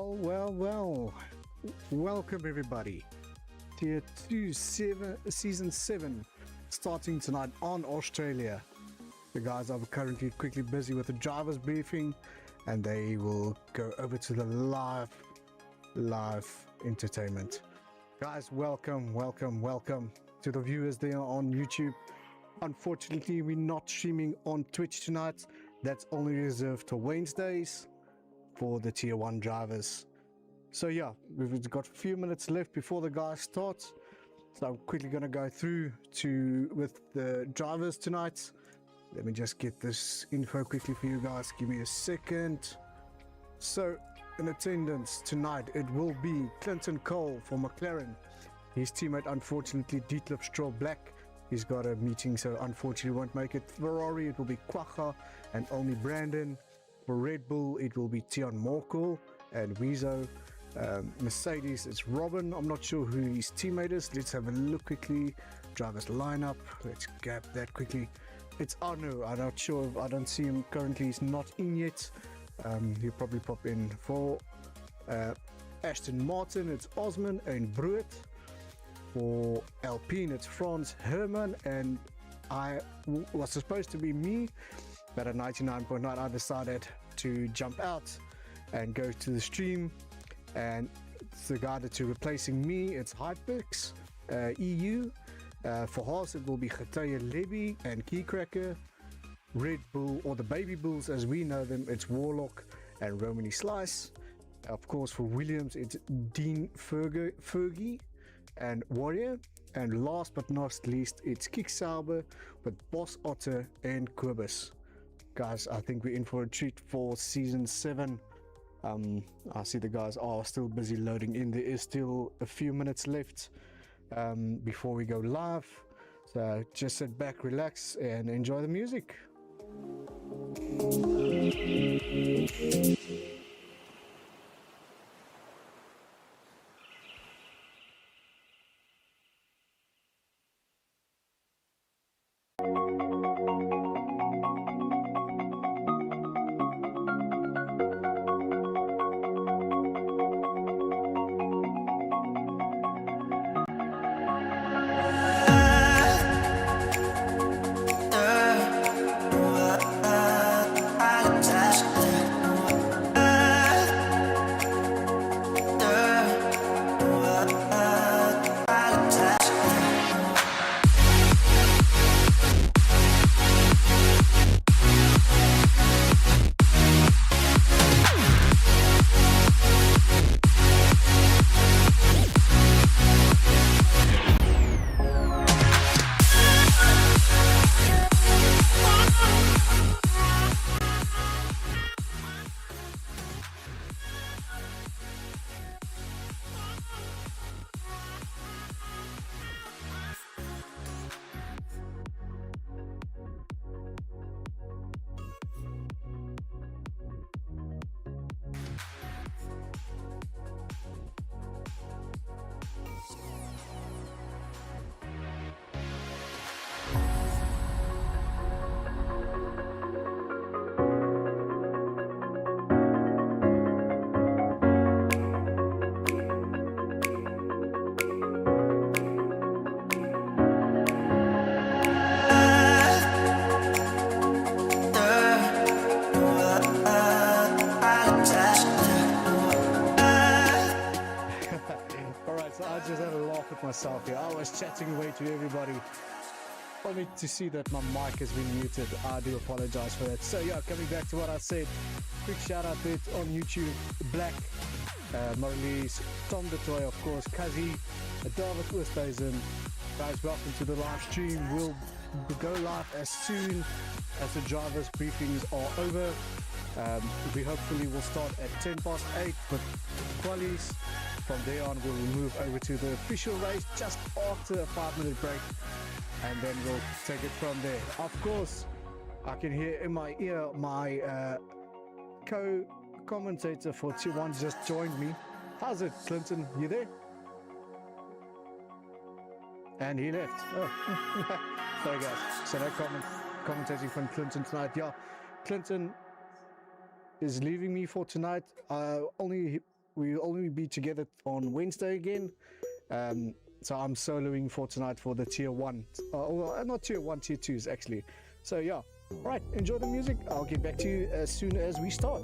Well. Welcome everybody. Tier 2 Season 7 starting tonight on Australia. The guys are currently quickly busy with the driver's briefing and they will go over to the live entertainment. Guys, welcome to the viewers there on YouTube. Unfortunately, we're not streaming on Twitch tonight. That's only reserved for Wednesdays for the Tier 1 drivers. So yeah, we've got a few minutes left before the guys start. So I'm quickly going to go through with the drivers tonight. Let me just get this info quickly for you guys. Give me a second. So in attendance tonight, it will be Clinton Cole for McLaren. His teammate, unfortunately, Dietlef Stroll-Black. He's got a meeting, so unfortunately won't make it. Ferrari, it will be Quacha and only Brandon. For Red Bull, it will be Tian Morkel and Weezo. Mercedes, it's Robin. I'm not sure who his teammate is. Let's have a look quickly. Drivers lineup. Let's gap that quickly. It's Arno. I'm not sure. I don't see him currently. He's not in yet. He'll probably pop in. For Aston Martin, it's Osman and Bruet. For Alpine, it's Franz Herman, and I was supposed to be me, but at 99.9 I decided to jump out and go to the stream, and it's the guy that's replacing me. It's Hypix EU. For Haas, it will be Getaya Levy and Keycracker. Red Bull, or the Baby Bulls as we know them, it's Warlock and Romany Slice. Of course, for Williams, it's Dean Fergie and Warrior. And last but not least, it's Kicksauber with Boss Otter and Quibus. Guys, I think we're in for a treat for Season 7. I see the guys are still busy loading in. There is still a few minutes left before we go live. So just sit back, relax, and enjoy the music. Myself here. I was chatting away to everybody, only to see that my mic has been muted. I do apologize for that. So yeah, coming back to what I said, quick shout out there on YouTube, Black, Marlies, Tom DeToy, of course, Kazi, David Oosthuizen. Guys, welcome to the live stream. We'll go live as soon as the drivers briefings are over. We hopefully will start at 8:10 with qualies. From there on, we'll move over to the official race just after a 5-minute break, and then we'll take it from there. Of course, I can hear in my ear my co-commentator for Tier 1 just joined me. How's it, Clinton? You there? And he left. Oh. Sorry guys. So no commentating from Clinton tonight. Yeah, Clinton is leaving me for tonight. Only we'll only be together on Wednesday again. So I'm soloing for tonight for the tier 1. Well, not tier 1, tier 2s actually. So yeah, right, enjoy the music. I'll get back to you as soon as we start.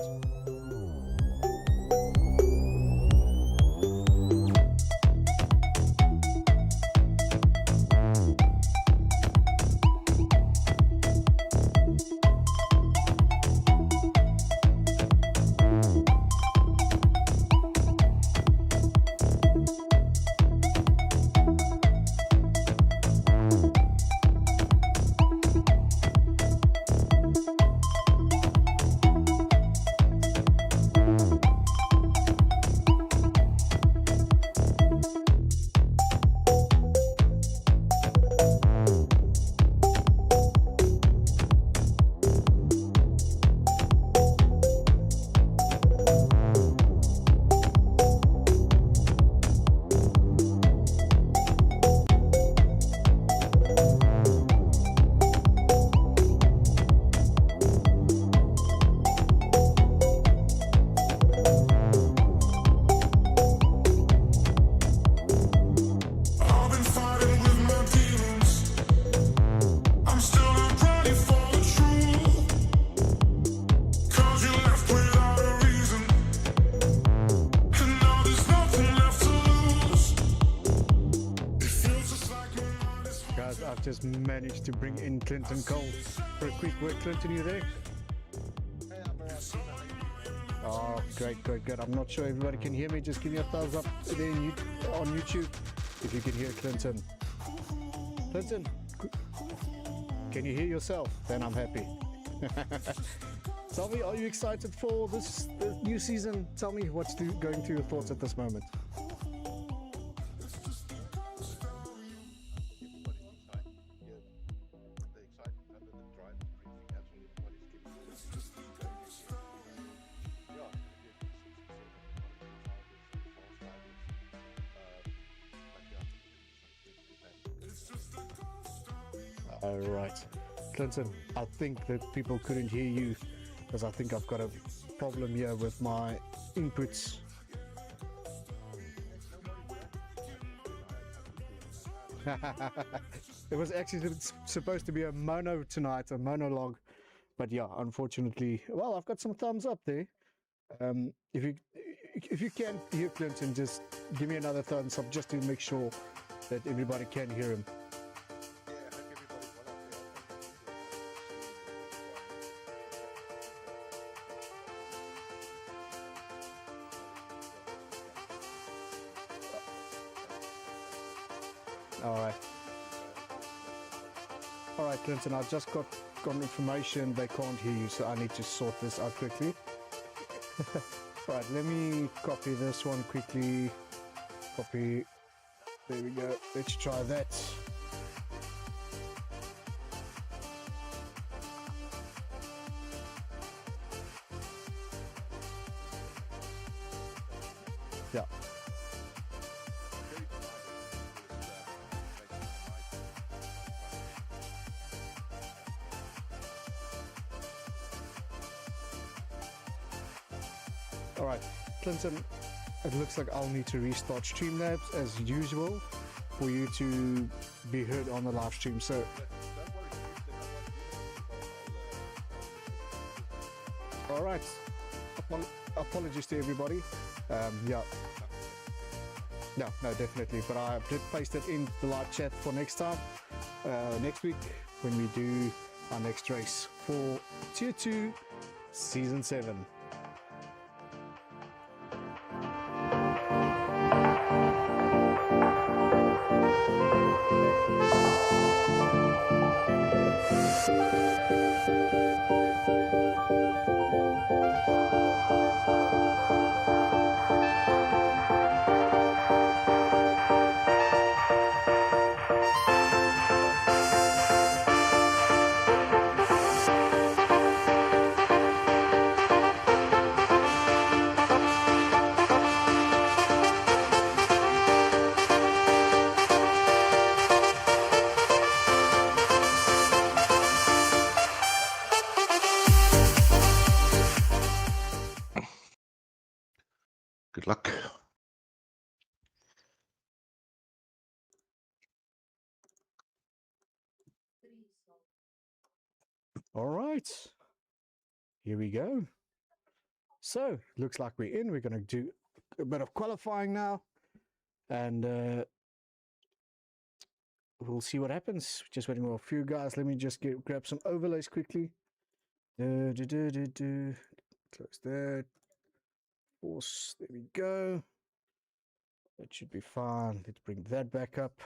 Just managed to bring in Clinton Cole for a quick word. Clinton, you there? Oh, great. I'm not sure everybody can hear me. Just give me a thumbs up there on YouTube if you can hear Clinton. Clinton, can you hear yourself? Then I'm happy. Tell me, are you excited for the new season? Tell me what's going through your thoughts at this moment. All right, Clinton, I think that people couldn't hear you because I think I've got a problem here with my inputs. It was actually supposed to be a mono tonight, a monologue, but yeah, unfortunately, well, I've got some thumbs up there. If you can hear Clinton, just give me another thumbs up just to make sure that everybody can hear him. All right, Clinton, I just got information they can't hear you, so I need to sort this out quickly. Right, let me copy this one quickly. Copy. There we go. Let's try that. Yeah. All right, Clinton, it looks like I'll need to restart Streamlabs as usual for you to be heard on the live stream. So, all right, apologies to everybody. Yeah, no, definitely. But I did paste it in the live chat for next time, next week when we do our next race for Tier 2, Season 7. All right. Here we go. So, looks like we're in. We're going to do a bit of qualifying now. And we'll see what happens. Just waiting for a few guys. Let me just grab some overlays quickly. Close that. Force. There we go. That should be fine. Let's bring that back up.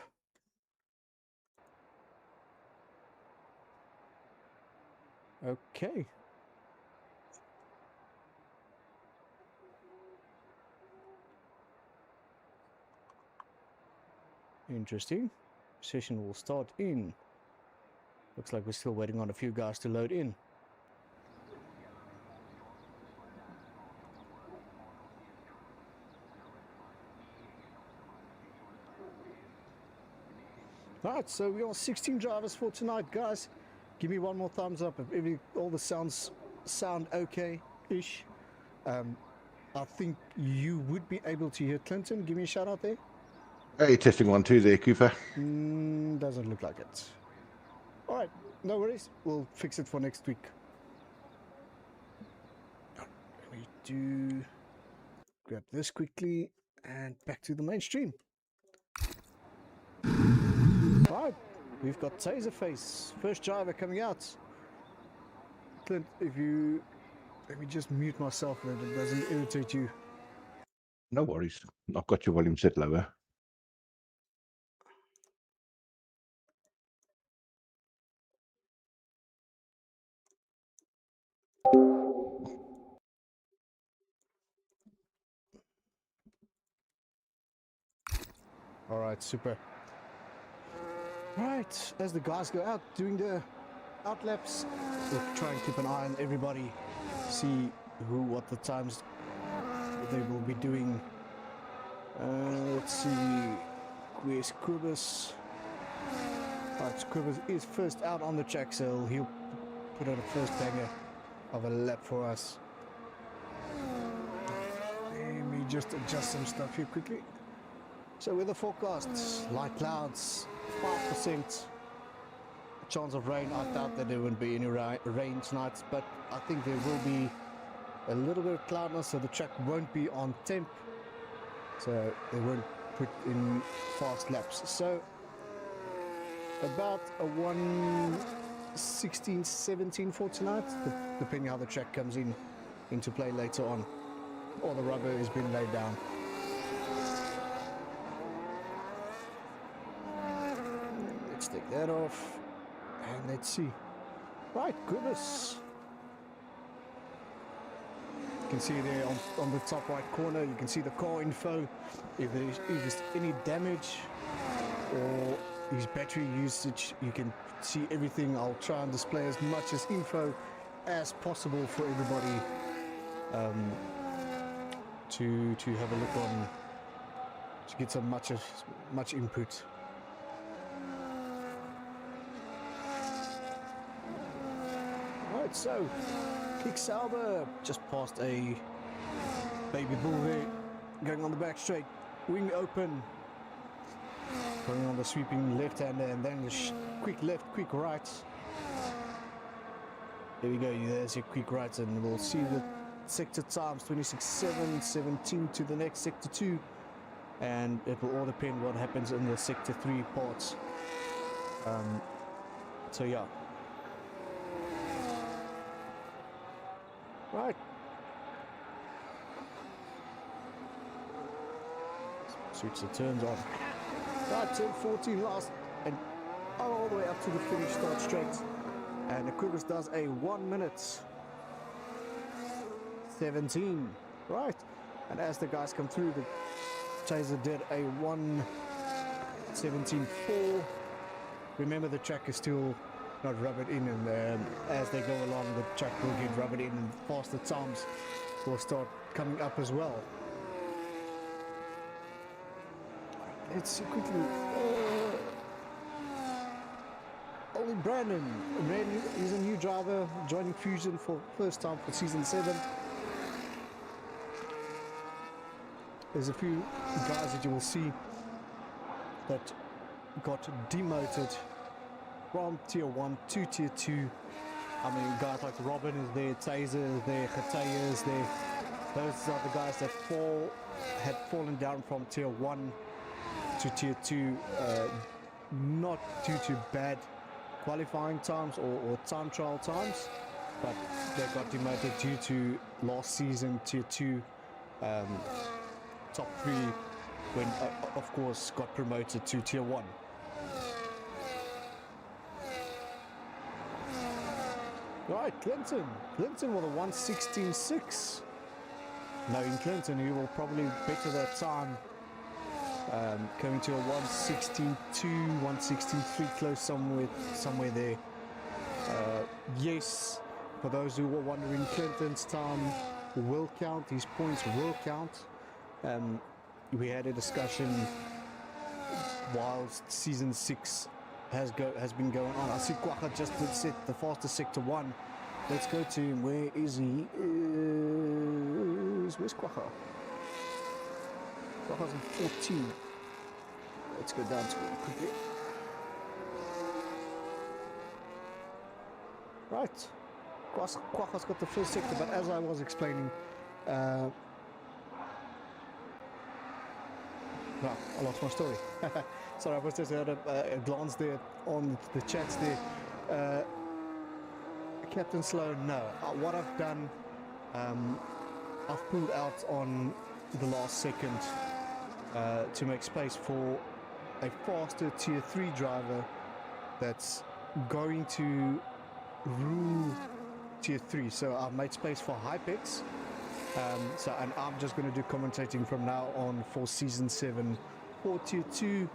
Okay. Interesting. Session will start in. Looks like we're still waiting on a few guys to load in. Alright, so we are 16 drivers for tonight, guys. Give me one more thumbs up if all the sounds sound okay-ish. I think you would be able to hear Clinton. Give me a shout out there. Hey, testing 1 2 there, Cooper. Doesn't look like it. Alright, no worries. We'll fix it for next week. Let me do... grab this quickly and back to the mainstream. Right, we've got Taserface, first driver coming out. Clint, if you... let me just mute myself so that it doesn't irritate you. No worries. I've got your volume set lower. Alright, super. Right, as the guys go out doing the outlaps, we'll try and keep an eye on everybody, see what the times they will be doing. Let's see, where's Krubus? Right, Krubus is first out on the track, so he'll put out a first banger of a lap for us. Let me just adjust some stuff here quickly. So weather forecasts, light clouds, 5%. Chance of rain. I doubt that there won't be any rain tonight, but I think there will be a little bit of cloudness, so the track won't be on temp, so they won't put in fast laps. So about a 1:16-17 for tonight, depending how the track comes into play later on, or the rubber has been laid down. Let's take that off. And let's see. Right, goodness. You can see there on the top right corner, you can see the car info. If there's any damage or his battery usage, you can see everything. I'll try and display as much as info as possible for everybody to have a look on, to get some much input. So, Kick Sauber just passed a baby bull there, going on the back straight, wing open, going on the sweeping left hander, and then the quick left, quick right. There we go, there's your quick right, and we'll see the sector times 26.7, 17 to the next sector 2, and it will all depend what happens in the sector 3 parts. So yeah. Right. Switch the turns on. Right, turn 14 last, and all the way up to the finish, start straight. And the quickest does a 1:17. Right. And as the guys come through, the Taser did a 1:17.4. Remember, the track is still not rubbered in, and as they go along, the track will get rubbered in, and faster times will start coming up as well. Let's see quickly. Ollie Brandon is a new driver joining Fusion for first time for season 7. There's a few guys that you will see that got demoted from tier 1 to tier 2. I mean, guys like Robin is there, Taser is there, Khataya is there. Those are the guys that had fallen down from tier 1 to tier 2, not due to bad qualifying times or time trial times, but they got demoted due to last season tier 2 top 3 when of course got promoted to tier 1. Right, Clinton with a 1:16.6. Knowing Clinton, he will probably better that time, coming to a 1:16.2, 1:16.3, close somewhere there. Yes, for those who were wondering, Clinton's time will count, his points will count. We had a discussion whilst season 6 has been going on. I see Kwaka just did set the fastest sector 1. Let's go to him. Where is he? Where's Kwaka? Kwaka's in 14. Let's go down to him quickly. Right. Kwaka's got the first sector, but as I was explaining, well, I lost my story. Sorry, I was just had a glance there on the chats there. Captain Slow, no. What I've done, I've pulled out on the last second to make space for a faster tier 3 driver that's going to rule tier 3. So I've made space for Hypex. And I'm just going to do commentating from now on for season 7 for tier 2,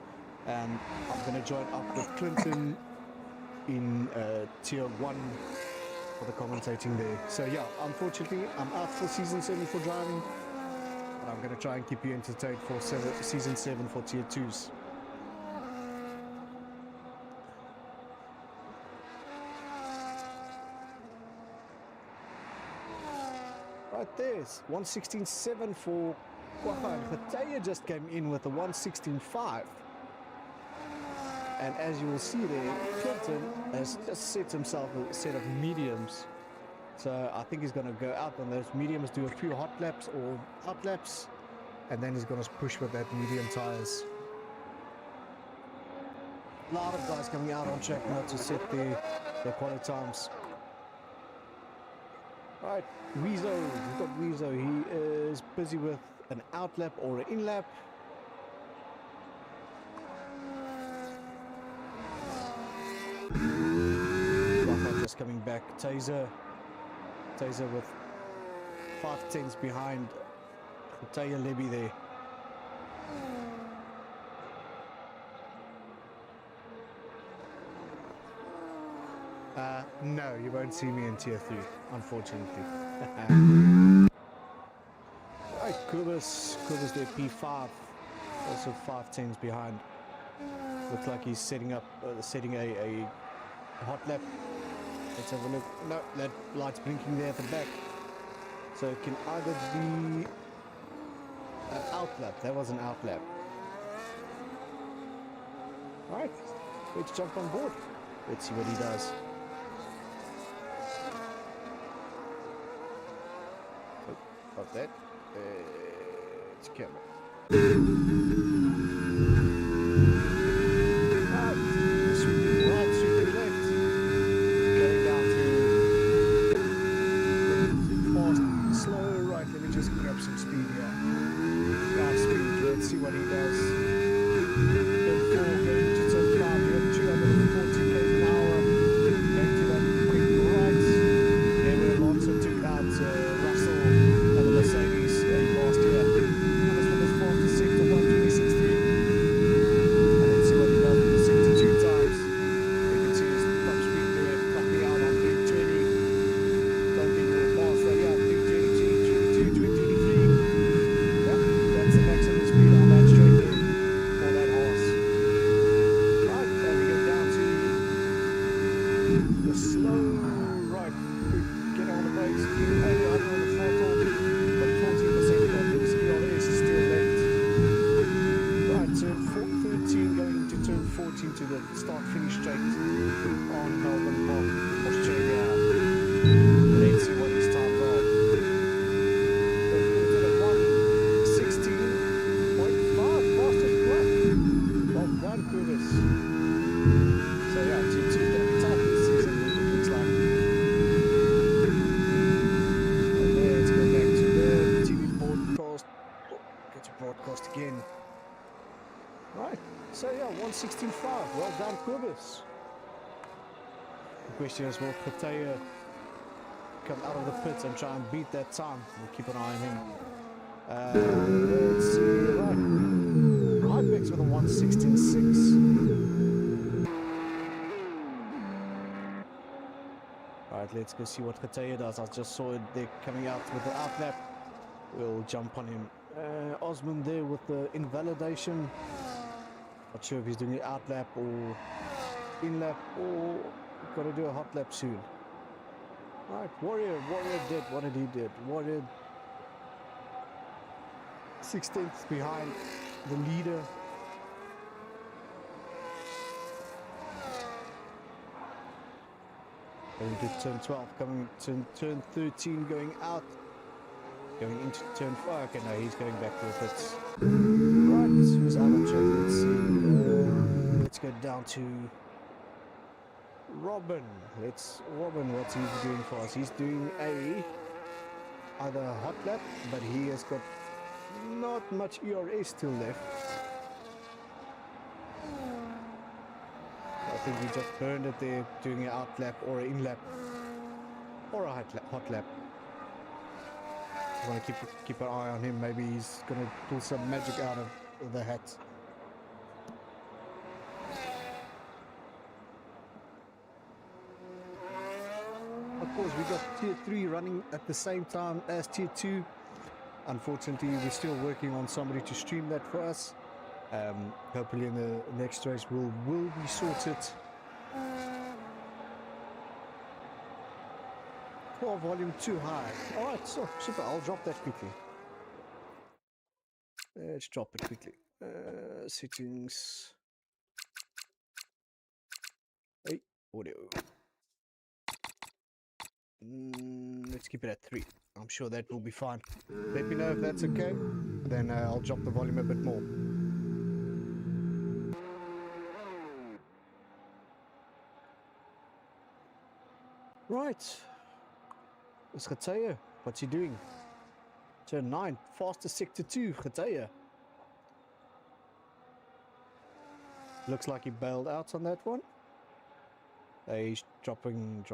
and I'm going to join up with Clinton in tier 1 for the commentating there. So yeah, unfortunately I'm out for season 7 for driving, but I'm going to try and keep you entertained for season 7 for tier 2s. Right, there's 1:16.7 for Kwaka, and Khataya just came in with a 1:16.5. And as you will see there, Clinton has just set himself a set of mediums. So I think he's going to go out on those mediums, do a few hot laps or out laps, and then he's going to push with that medium tires. A lot of guys coming out on track now to set their quality times. Right, Weezo, we've got Weezo. He is busy with an out lap or an in lap. Just coming back. Taser with 5/10s behind Khataya Levy there. No, you won't see me in tier 3, unfortunately. Right, Kubus there, P5, also 5/10s behind. Looks like he's setting a hot lap. Let's have a look. No, that light's blinking there at the back. So it can either be an out lap. That was an out lap. Right, let's jump on board. Let's see what he does. Got that. It's camera. Sweeping right, sweeping left. Going down to fast, slow right. Let me just grab some speed here. Nice speed. Let's see what he does. M4 going to turn 5. You have 240 km an hour. Going to that quick right. There were lots of took out Russell. Mercedes last year. That was from his fastest sector 1:26.9. 13 going into turn 14 to the start-finish straight on Melbourne Park, Australia. Let's see what his times are. So finished at 1:16.5, fastest lap. Well done, Kubis. So yeah, T2 is going to be tight this season, it looks like. Okay, let's go back to the TV broadcast. Go to broadcast again. Right, so yeah, 1:16.5. Well done, Kubis. The question is, will Pataya come out of the pits and try and beat that time? We'll keep an eye on him. Let's see, right. Hypex with a 1:16.6. Right, let's go see what Pataya does. I just saw it there coming out with the outlap. We'll jump on him. Osman there with the invalidation. Not sure if he's doing an out lap or in lap, or got to do a hot lap soon. Right, Warrior did what he did. Warrior 6/10 behind the leader. Going to turn 12, coming to turn 13, going out. Going into turn 5. Okay, no, he's going back to the pits. Right, who's out on track? Let's see. Let's go down to Robin. Robin, what's he doing for us? He's doing either a hot lap, but he has got not much ERS still left. I think he just burned it there, doing an out lap or an in lap or a hot lap. I want to keep an eye on him. Maybe he's going to pull some magic out of the hat. Of course, we got Tier 3 running at the same time as Tier 2. Unfortunately, we're still working on somebody to stream that for us. Hopefully in the next race will be sorted. Core volume too high. Alright, so super, I'll drop that quickly. Let's drop it quickly. Settings. Hey, audio. Let's keep it at 3. I'm sure that will be fine. Let me know if that's okay. Then I'll drop the volume a bit more. Right. It's Gataya. What's he doing? Turn 9. Fastest sector 2. Gataya. Looks like he bailed out on that one. He's dropping.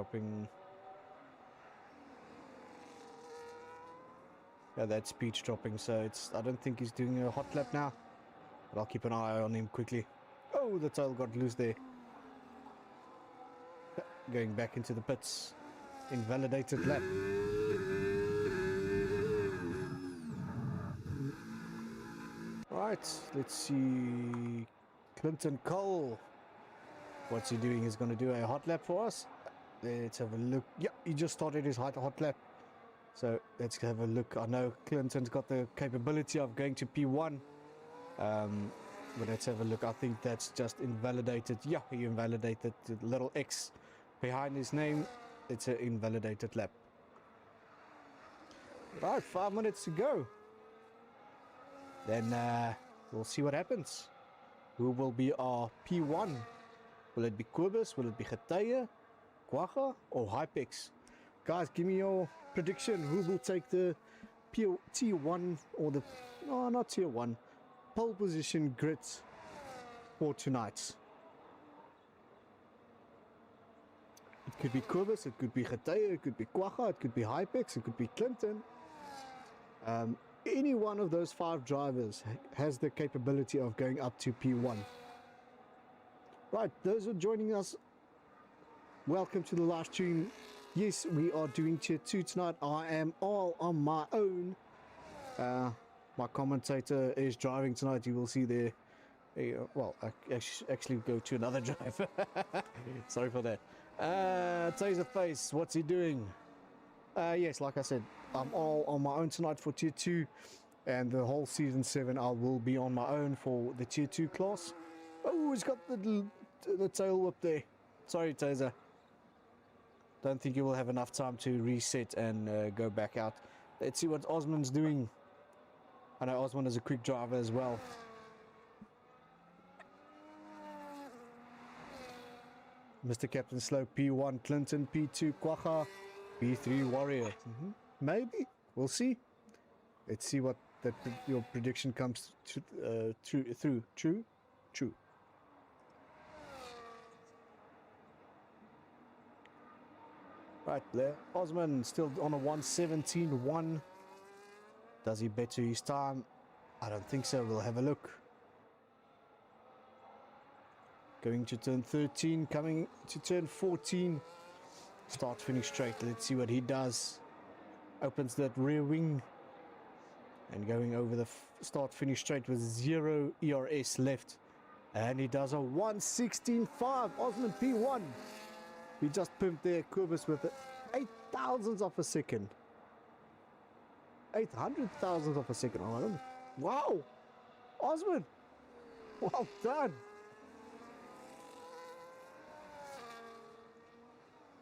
Yeah, that speed's dropping, so I don't think he's doing a hot lap now. But I'll keep an eye on him quickly. Oh, the tail got loose there. Going back into the pits. Invalidated lap. Right, let's see. Clinton Cole. What's he doing? He's going to do a hot lap for us. Let's have a look. Yeah, he just started his hot lap. So let's have a look. I know Clinton's got the capability of going to P1. But let's have a look. I think that's just invalidated. Yeah, he invalidated the little X behind his name. It's an invalidated lap. Right, 5 minutes to go. Then we'll see what happens. Who will be our P1? Will it be Kobus? Will it be Geteye, Quagga, or Hypex? Guys, give me your prediction. Who will take the Tier 1 or the... No, not Tier 1. Pole position grid for tonight? It could be Kobus, it could be Geteye, it could be Quagga, it could be Hypex, it could be Clinton. Any one of those 5 drivers has the capability of going up to P1. Right, those who are joining us, welcome to the live stream. Yes, we are doing Tier 2 tonight. I am all on my own. My commentator is driving tonight. You will see there. Well, I actually go to another driver. Sorry for that. Taserface, what's he doing? Yes, like I said, I'm all on my own tonight for Tier 2. And the whole season 7 I will be on my own for the tier 2 class. Oh, he's got the tail whip there. Sorry, Taser. Don't think you will have enough time to reset and go back out. Let's see what Osman's doing. I know Osman is a quick driver as well. Mr. Captain Slow P1, Clinton P2, Kwacha, P3 Warrior. Maybe. We'll see. Let's see what your prediction comes to, through. True? True. Right there. Osman still on a 1:17.1. Does he better his time? I don't think so. We'll have a look. Going to turn 13, coming to turn 14. Start, finish straight. Let's see what he does. Opens that rear wing. And going over the start, finish straight with 0 ERS left. And he does a 1:16.5. Osman P1. We just pimped there Kubus with 8,000ths of a second. 800,000ths of a second. Oh, wow. Osman. Well done.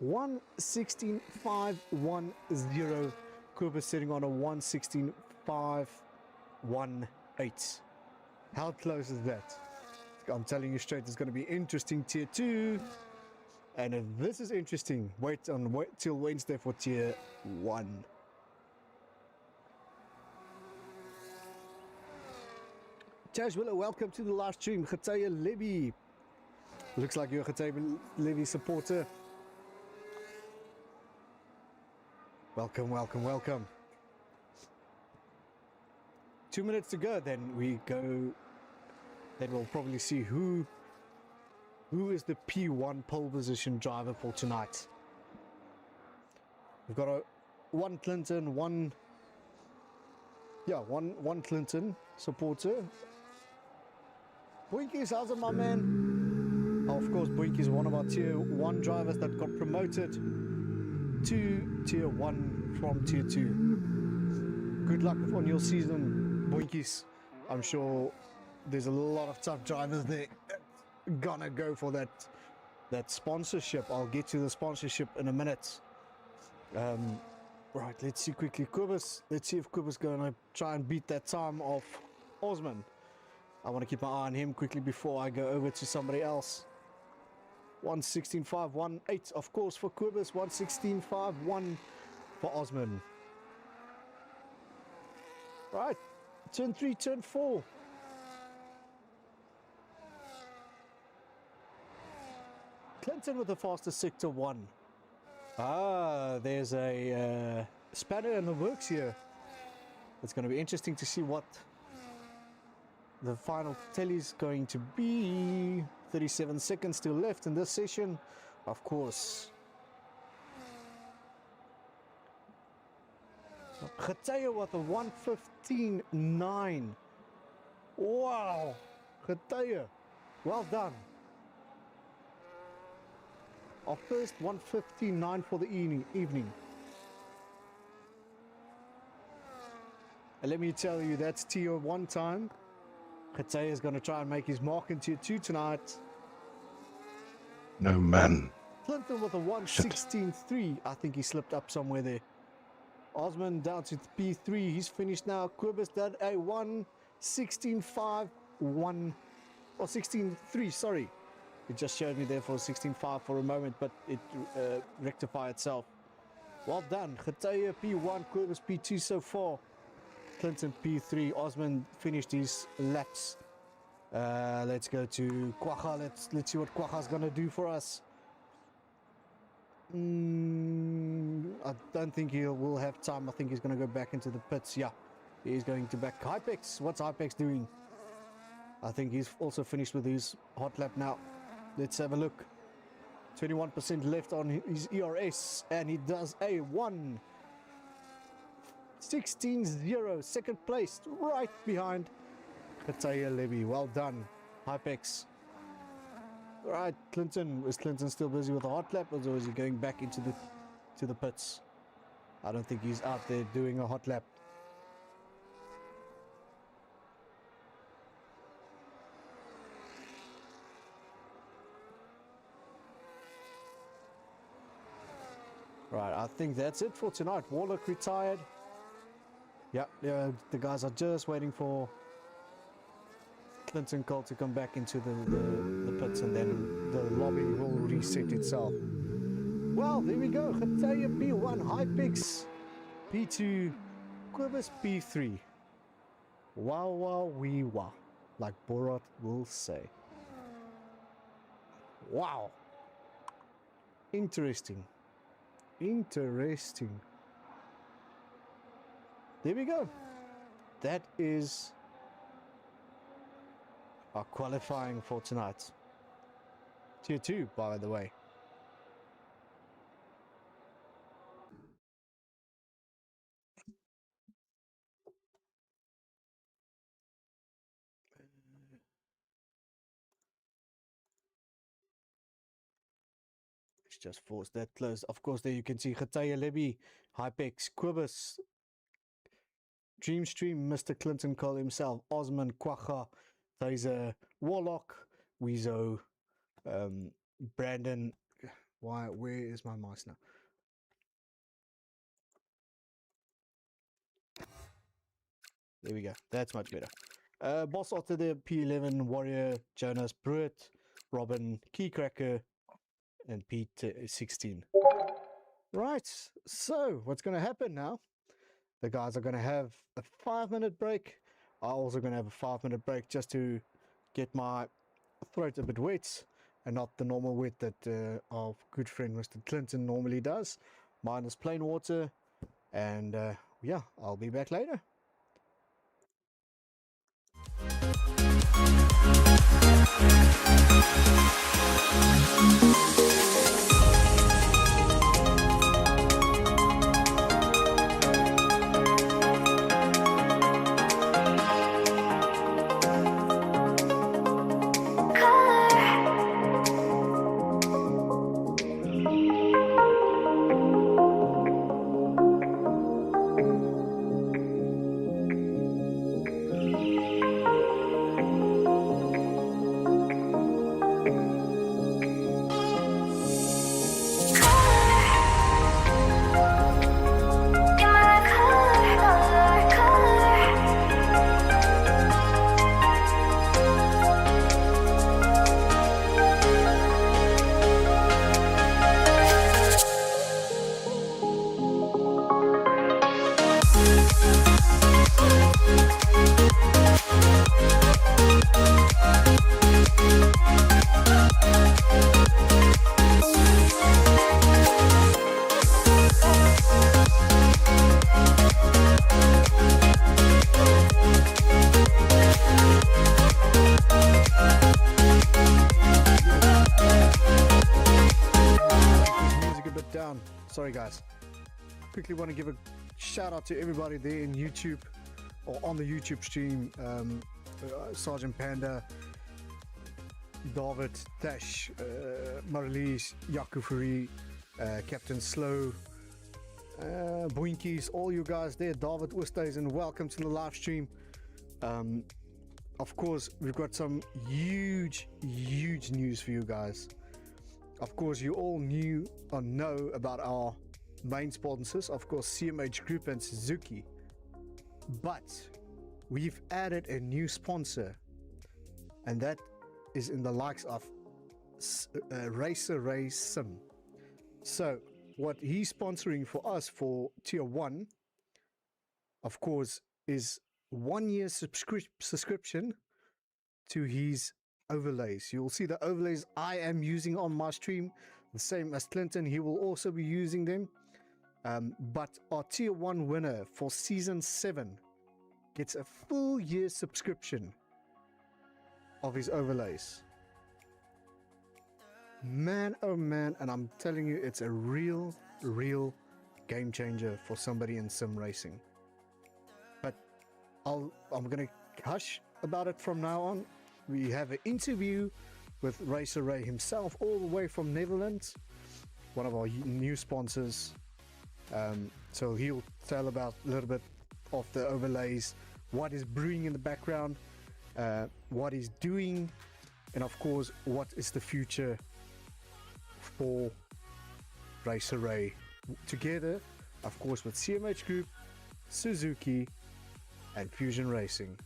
1:16.510. Cooper sitting on a 1:16.518. How close is that? I'm telling you straight, it's going to be interesting tier 2. And if this is interesting, wait till Wednesday for tier 1. Tashwilla, welcome to the live stream. Khataya Levy. Looks like you're a Khataya Levy supporter. Welcome, welcome, welcome. 2 minutes to go, then we go. Then we'll probably see who is the P1 pole position driver for tonight. We've got one Clinton, one Clinton supporter. Boinkies, how's it, my man? Oh, of course, Boinkies is one of our tier 1 drivers that got promoted to tier 1 from tier 2. Good luck on your season, Boinkies. I'm sure there's a lot of tough drivers there gonna go for that sponsorship. I'll get to the sponsorship in a minute. Right, let's see quickly. Kubus, let's see if Kubus gonna try and beat that time of Osman. I want to keep my eye on him quickly before I go over to somebody else. 1:16.518, of course, for Kubus. 1:16.51 for Osman. Right, turn 3, turn 4. Clinton with the fastest sector 1. Ah, there's a spanner in the works here. It's going to be interesting to see what the final tally is going to be. 37 seconds still left in this session, of course. Khataya with a 1:15.9. Wow, Khataya, well done. Our first 1:15.9 for the evening. And let me tell you, that's tier 1 time. Khataya is going to try and make his mark in tier 2 tonight. No, man. Clinton with a 1:16.3. I think he slipped up somewhere there. Osman down to P3. He's finished now. Kubus did a 1:16.51 or 16.3. Sorry, it just showed me there for 16.5 for a moment, but it rectified itself. Well done. Khataya P1, Kubus P2 so far. Clinton P3. Osman finished his laps. Let's go to Kwacha. Let's see what Kwacha's gonna do for us. I don't think he will have time. I think he's gonna go back into the pits. Yeah, he's going to back. Hypex, what's Hypex doing? I think he's also finished with his hot lap now. Let's have a look. 21% left on his ERS, and he does a 1:16.0, second place, right behind Khataya Levy. Well done, Hypex. Right, Clinton. Is Clinton still busy with the hot lap, or is he going back into the pits? I don't think he's out there doing a hot lap. Right, I think that's it for tonight. Warlock retired. Yeah, the guys are just waiting for Clinton Cole to come back into the pits, and then the lobby will reset itself. Well, there we go. Khataya P1, Hypix P2, Quibus P3. Wow, wow, wee, wow. Like Borat will say. Wow. Interesting. Interesting. There we go. That is our qualifying for tonight. Tier 2, by the way. Let's just force that close. Of course, there you can see Khataya Lebi, Hypex, Quibus, Dreamstream, Mr. Clinton Cole himself, Osman, Quacha, Taser, Warlock, Weezo, Brandon. Where is my mouse now? There we go. That's much better. Boss Otter there, P11, Warrior, Jonas, Pruitt, Robin, Keycracker, and Pete 16. Right, so what's going to happen now? The guys are going to have a 5-minute break. I'm also going to have a 5-minute break just to get my throat a bit wet, and not the normal wet that our good friend Mr. Clinton normally does. Mine is plain water, and yeah, I'll be back later. Sorry guys, quickly want to give a shout out to everybody there in YouTube or on the YouTube stream. Sergeant Panda, David, Tash, Marlies, Yakufuri, Captain Slow, Boinkies, all you guys there, David Oosthuizen, and welcome to the live stream. Of course, we've got some huge news for you guys. Of course, you all knew or know about our main sponsors, of course, CMH Group and Suzuki. But we've added a new sponsor, and that is in the likes of Racer Ray Sim. So what he's sponsoring for us for Tier 1, of course, is 1 year subscription to his overlays. You'll see the overlays I am using on my stream, the same as Clinton. He will also be using them. But our Tier 1 winner for Season 7 gets a full year subscription of his overlays. Man, oh man, and I'm telling you, it's a real game changer for somebody in sim racing. But I'm gonna hush about it from now on. We have an interview with Racer Ray himself, all the way from Netherlands, one of our new sponsors. So he'll tell about a little bit of the overlays, what is brewing in the background, what he's doing, and of course, what is the future for Racer Ray together, of course, with CMH Group, Suzuki, and Fusion Racing.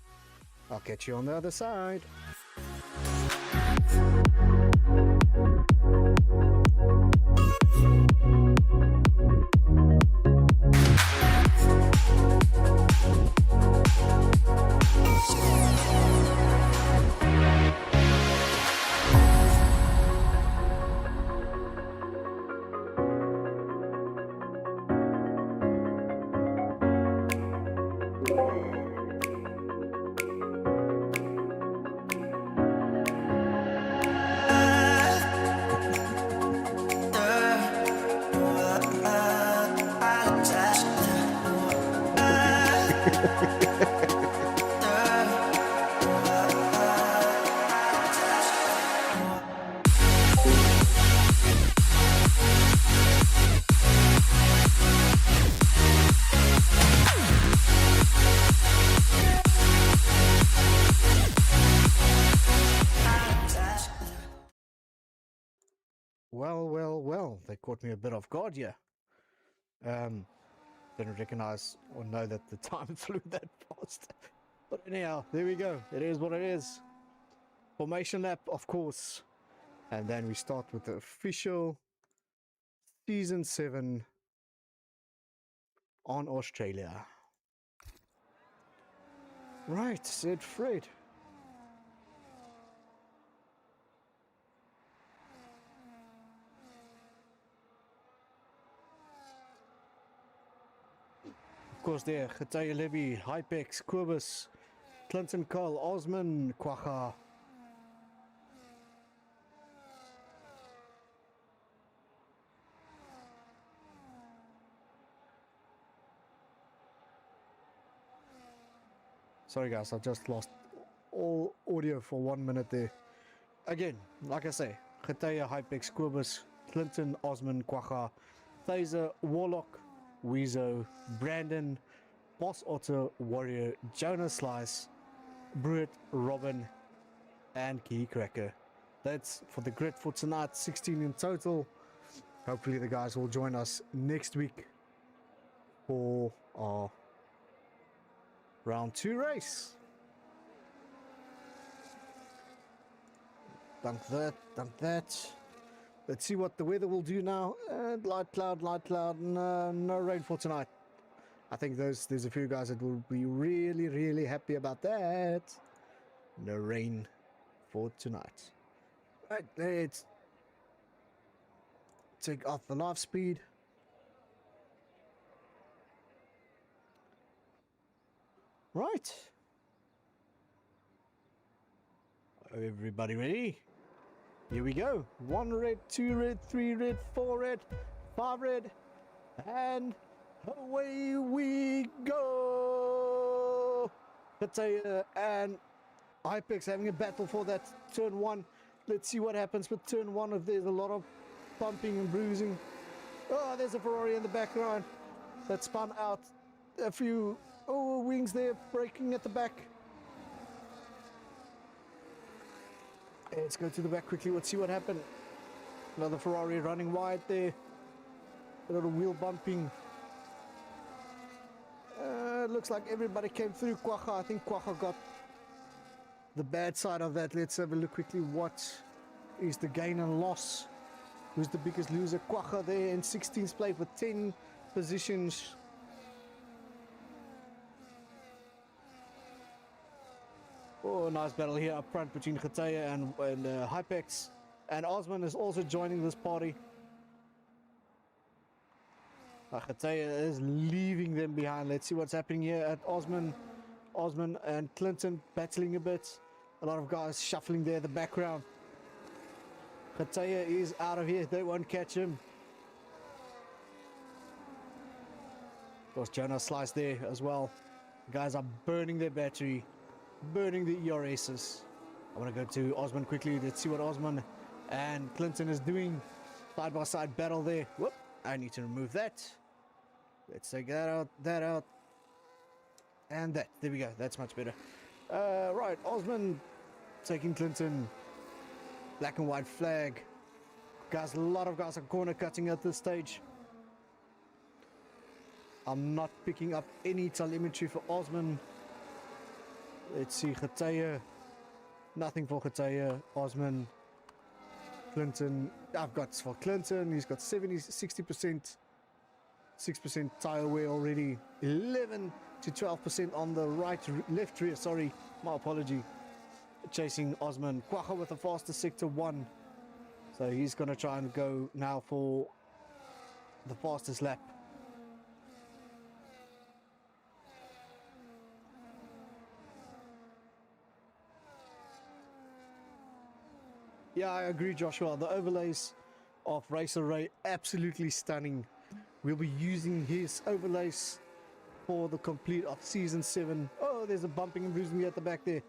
I'll catch you on the other side. Well, they caught me a bit off guard here. Didn't recognize or know that the time flew that fast. But anyhow, there we go. It is what it is. Formation lap, of course. And then we start with the official Season 7 on Australia. Right, said Fred. Of course there, Getaya Levy, Hypex, Quibus, Clinton Cole, Osman, Quacha. Sorry guys, I just lost all audio for 1 minute there. Again, like I say, Getaya, Hypex, Quibus, Clinton, Osman, Quacha, Thaser, Warlock, Weezo, Brandon, Boss Otto, Warrior, Jonah Slice, Bruit, Robin, and Key Cracker. That's for the grid for tonight, 16 in total. Hopefully the guys will join us next week for our round 2 race. Dunk that, dunk that. Let's see what the weather will do now. Light cloud, no rain for tonight. I think there's a few guys that will be really happy about that. No rain for tonight. Right, let's take off the live speed. Right. Everybody ready? Here we go. 1 red, 2 red, 3 red, 4 red, 5 red, and away we go. Getaya and Hypex having a battle for that turn 1. Let's see what happens with turn 1 if there's a lot of bumping and bruising. Oh, there's a Ferrari in the background that spun out. A few wings there breaking at the back. Let's go to the back quickly. Let's see what happened. Another Ferrari running wide there. A little wheel bumping. Looks like everybody came through. Quacha, I think Quacha got the bad side of that. Let's have a look quickly. What is the gain and loss? Who's the biggest loser? Quacha there in 16th place with 10 positions. Oh, nice battle here up front between Getaya and Hypex. And Osman is also joining this party. Getaya is leaving them behind. Let's see what's happening here at Osman. Osman and Clinton battling a bit. A lot of guys shuffling there in the background. Getaya is out of here. They won't catch him. Of course, Jonah Slice there as well. The guys are burning their battery. Burning the ERSs. I want to go to Osman quickly. Let's see what Osman and Clinton is doing. Side by side battle there. Whoop, I need to remove that. Let's take that out, and that. There we go. That's much better. Right, Osman taking Clinton. Black and white flag. Guys, a lot of guys are corner cutting at this stage. I'm not picking up any telemetry for Osman. Let's see, Getaye. Nothing for Getaye. Osman. Clinton. I've got for Clinton. He's got 60%. 6% tire wear already. 11 to 12% on the left rear. Sorry, my apology. Chasing Osman. Kwacha with the fastest sector 1. So he's going to try and go now for the fastest lap. Yeah, I agree, Joshua. The overlays of Racer Ray, absolutely stunning. We'll be using his overlays for the complete of Season 7. Oh, there's a bumping and bruising me at the back there.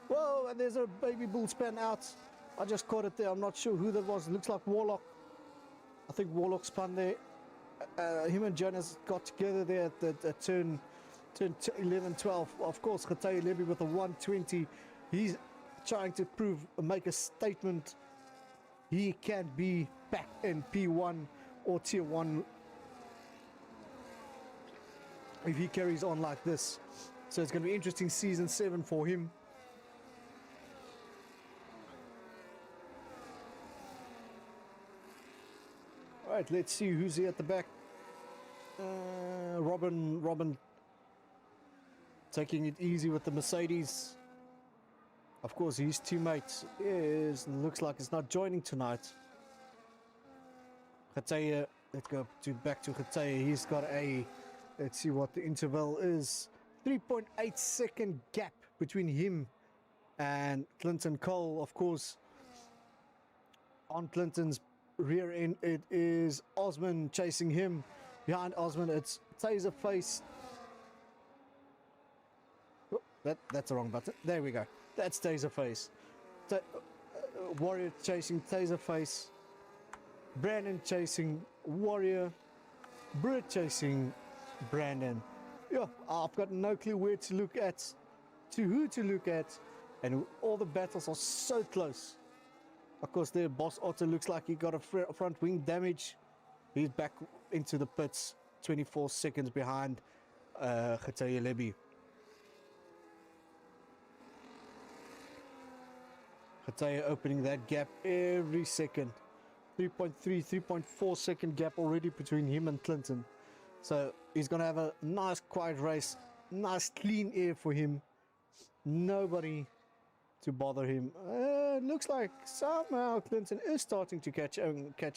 Whoa, and there's a baby bull span out. I just caught it there. I'm not sure who that was. It looks like Warlock. I think Warlock spun there. Him and Jonas got together there at the turn 11, 12. Of course, Getaye Levy with a 120. He's trying to make a statement. He can be back in P1 or Tier 1 if he carries on like this. So it's going to be interesting Season 7 for him. Alright, let's see who's here at the back. Robin taking it easy with the Mercedes. Of course, his teammate looks like it's not joining tonight. Getaye, let's go back to Getaye. He's got let's see what the interval is. 3.8 second gap between him and Clinton Cole. Of course, on Clinton's rear end, it is Osman chasing him. Behind Osman, it's Taserface. Oh, that's the wrong button. There we go. That's Taserface. Warrior chasing Taserface. Brandon chasing Warrior. Britt chasing Brandon. Yeah, I've got no clue where to look at, who to look at, and all the battles are so close. Of course, there, Boss Otto looks like he got a front wing damage. He's back into the pits, 24 seconds behind Getaye Levy. Getaye opening that gap every second. 3.3, 3.4 second gap already between him and Clinton. So he's going to have a nice quiet race. Nice clean air for him. Nobody to bother him. Looks like somehow Clinton is starting to catch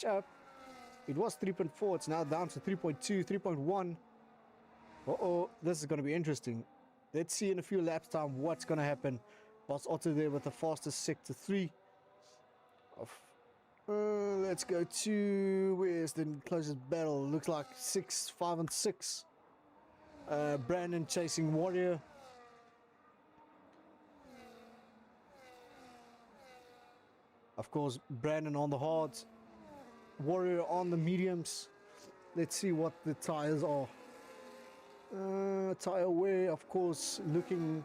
up. It was 3.4. It's now down to 3.2, 3.1. Uh-oh. This is going to be interesting. Let's see in a few laps time what's going to happen. Boss Otto there with the fastest sector 3. Let's go to, where's the closest battle? Looks like 6, 5 and 6. Brandon chasing Warrior. Of course, Brandon on the hards. Warrior on the mediums. Let's see what the tires are. Tire wear, of course, looking...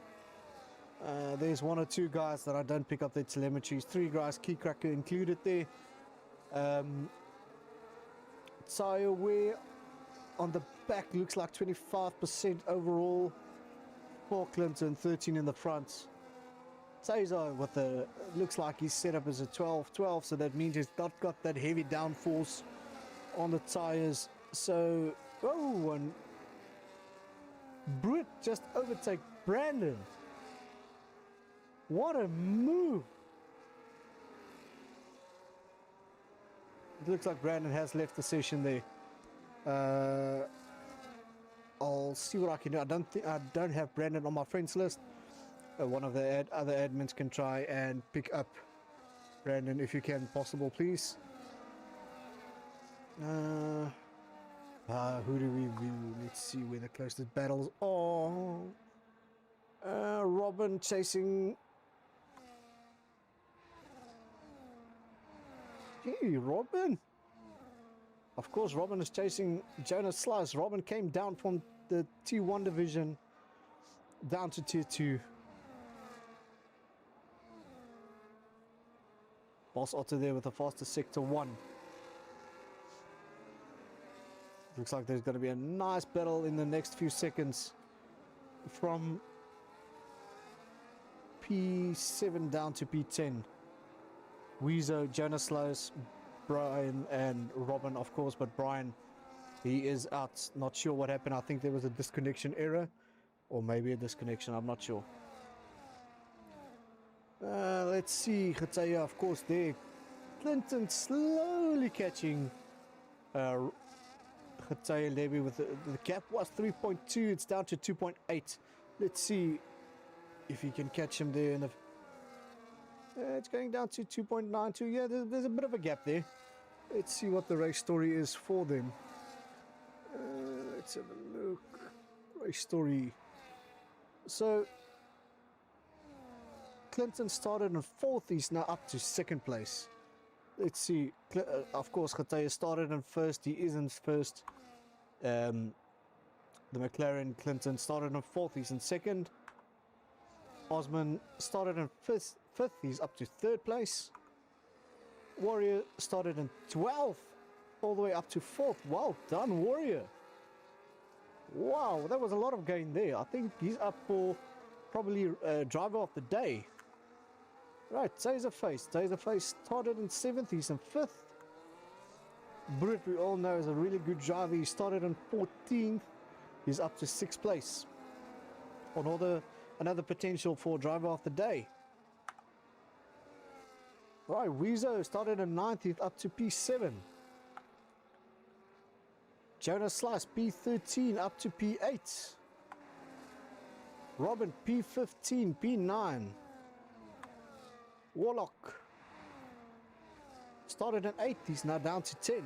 there's 1 or 2 guys that I don't pick up their telemetries. 3 guys, key cracker included there. Tire wear on the back looks like 25% overall for Clinton, 13 in the front. Taser with the, looks like he's set up as a 12, so that means he's not got that heavy downforce on the tires. So, oh, and Britt just overtake Brandon. What a move! It looks like Brandon has left the session there. I'll see what I can do. I don't have Brandon on my friends list. One of the other admins can try and pick up Brandon if you can, possible, please. Who do we view? Let's see where the closest battles are. Robin chasing. Gee, Robin. Of course, Robin is chasing Jonas Slice. Robin came down from the T1 division down to Tier 2. Boss Otto there with the fastest sector 1. Looks like there's going to be a nice battle in the next few seconds from P7 down to P10. Weezo, Jonas Lowe's, Brian and Robin, of course, but Brian, he is out. Not sure what happened. I think there was a disconnection error, or maybe a disconnection. I'm not sure. Let's see. Ghataya, of course, there. Clinton slowly catching Ghataya Levy with the gap was 3.2. It's down to 2.8. Let's see if he can catch him there. In it's going down to 2.92. Yeah, there's a bit of a gap there. Let's see what the race story is for them. Let's have a look. Race story. So Clinton started in fourth. He's now up to second place. Let's see. Of course, Ghataya started in first. He is in first. The McLaren Clinton started in fourth. He's in second. Osman started in fifth. He's up to third place. Warrior started in 12th, all the way up to fourth. Well done, Warrior. Wow, that was a lot of gain there. I think he's up for probably driver of the day. Right, Taserface started in 7th, he's in 5th. Brut, we all know, is a really good driver. He started in 14th, he's up to 6th place. Another potential for driver of the day. Right, Weezo started in 9th, he's up to P7. Jonas Slice, P13, up to P8. Robin, P15, P9. Warlock started in 8th, he's now down to 10.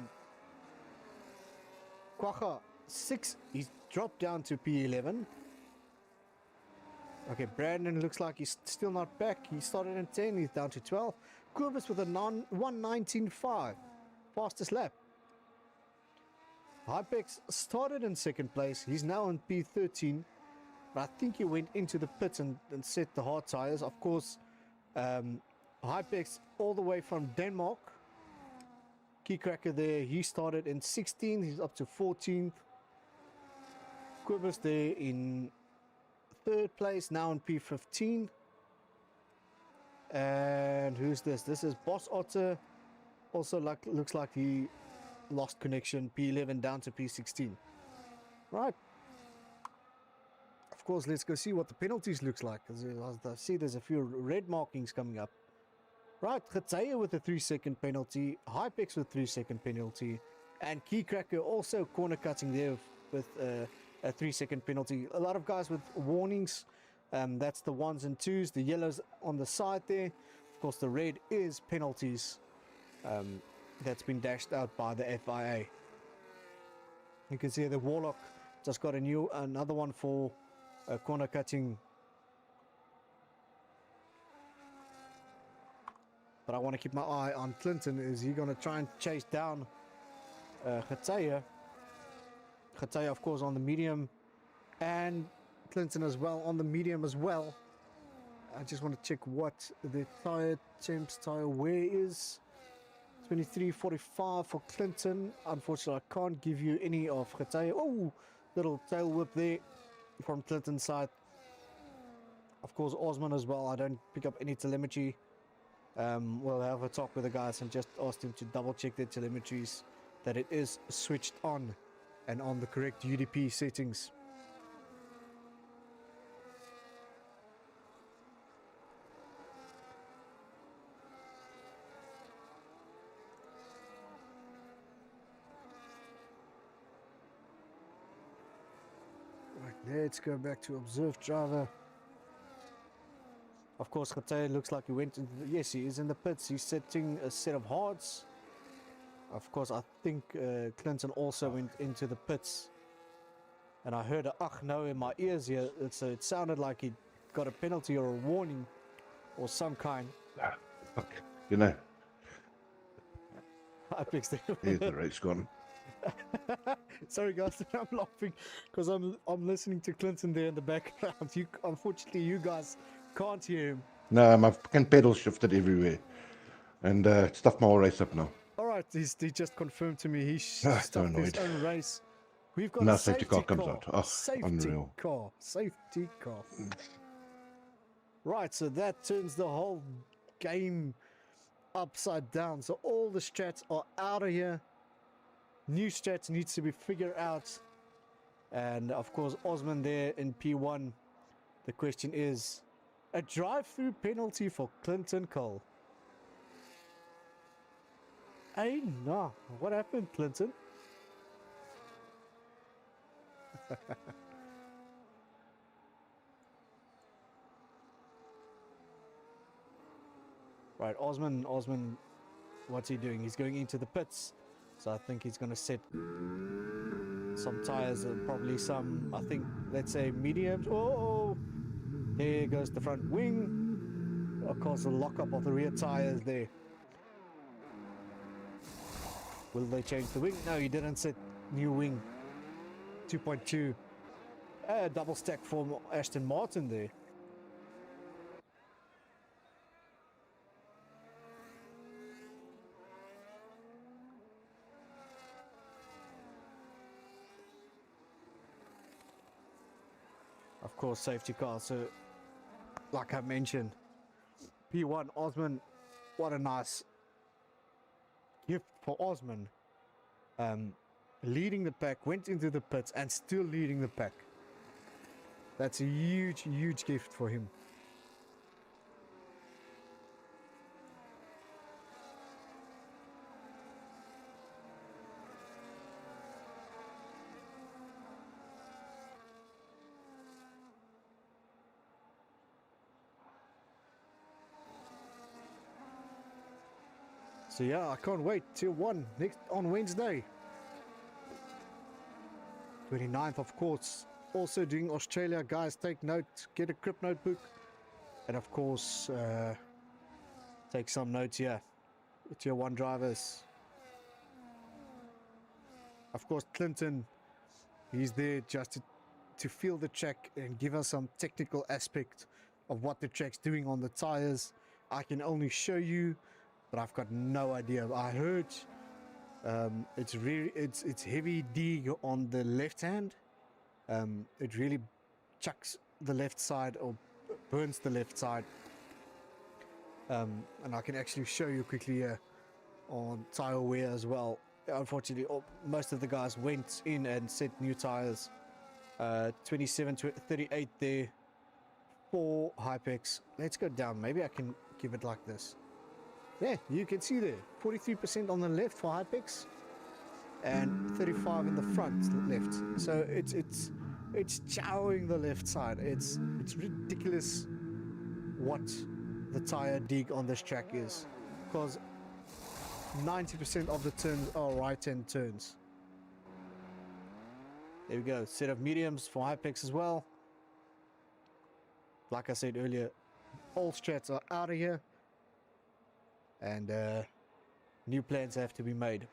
Kwacha, 6, he's dropped down to P11. Okay, Brandon looks like he's still not back. He started in 10, he's down to 12. Kurbis with a 1:19.5, fastest lap. Hypex started in second place, he's now in P13. But I think he went into the pits and set the hard tires. Of course, Hypex all the way from Denmark. Keycracker there, he started in 16th, he's up to 14th. Quibus there in third place, now in P15. And who's this? This is Boss Otter. Also looks like he lost connection, P11 down to P16. Right. Of course, let's go see what the penalties looks like. As I see there's a few red markings coming up. Right, Ghataya with a 3-second penalty, Hypex with 3-second penalty, and Keycracker also corner cutting there with a 3-second penalty. A lot of guys with warnings. That's the 1s and 2s, the yellows on the side there. Of course, the red is penalties. That's been dashed out by the FIA. You can see the Warlock just got another one for corner cutting. But I want to keep my eye on Clinton. Is he going to try and chase down Ghataya? Ghataya, of course, on the medium, and Clinton as well on the medium as well. I just want to check what the tire temps tire wear is. 23.45 for Clinton. Unfortunately, I can't give you any of Ghataya. Oh, little tail whip there from Clinton's side. Of course, Osman as well. I don't pick up any telemetry. We'll have a talk with the guys and just ask them to double check their telemetries, that it is switched on and on the correct UDP settings. Right, let's go back to observed driver. Of course, Ghataya looks like he went into yes, he is in the pits. He's setting a set of hards. Of course, I think Clinton also went into the pits. And I heard a ach no in my ears here. So it sounded like he got a penalty or a warning or some kind. Ah, fuck. You know, I fixed it. here's the race gone. Sorry guys, I'm laughing because I'm listening to Clinton there in the background. Unfortunately, you guys can't hear him. No, my fucking pedal shifted everywhere. And it stuffed my whole race up now. Alright, he just confirmed to me he So stopped his annoyed. own race. We've got Now a safety car comes out. Oh, unreal. Safety car. Right, so that turns the whole game upside down. So all the strats are out of here. New strats needs to be figured out. And of course, Osman there in P1. The question is, a drive-through penalty for Clinton Cole. Hey, no. What happened, Clinton? Right, Osman, what's he doing? He's going into the pits. So I think he's going to set some tires and probably some, I think, let's say mediums. Oh, there goes the front wing. Of course, the lockup of the rear tires there. Will they change the wing? No, he didn't set new wing. 2.2. Double stack for Aston Martin there. Of course, safety car. So, like I mentioned, P1 Osman, what a nice gift for Osman. Leading the pack, went into the pits and still leading the pack. That's a huge, huge gift for him. So yeah, I can't wait till 1 next on Wednesday. 29th, of course. Also doing Australia, guys. Take note, get a Crip notebook, and of course, take some notes here. Tier 1 drivers. Of course, Clinton, he's there just to feel the track and give us some technical aspect of what the track's doing on the tires. I can only show you, but I've got no idea. I heard it's heavy dig on the left hand. It really chucks the left side or burns the left side. And I can actually show you quickly here on tire wear as well. Unfortunately, most of the guys went in and set new tires. 27 to 38 there for Hypex. Let's go down. Maybe I can give it like this. Yeah, you can see there 43% on the left for Hypex and 35 in the front left. So it's chowing the left side. It's ridiculous what the tire dig on this track is, because 90% of the turns are right-hand turns. There we go. Set of mediums for Hypex as well. Like I said earlier, all strats are out of here, and new plans have to be made.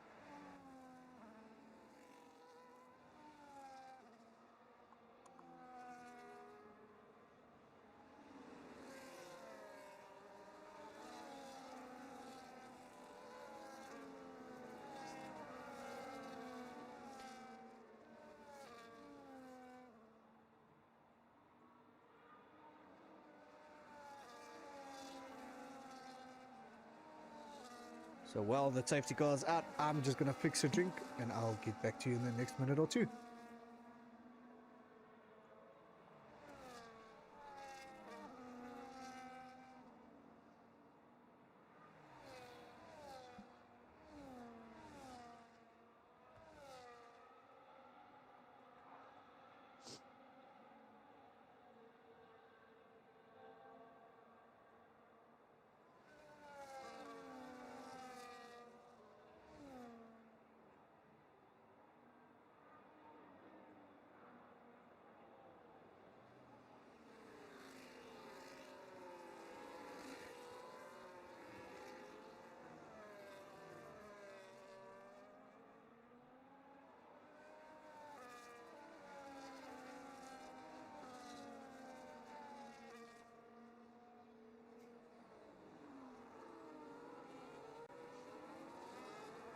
So while the safety car is out, I'm just going to fix a drink and I'll get back to you in the next minute or two.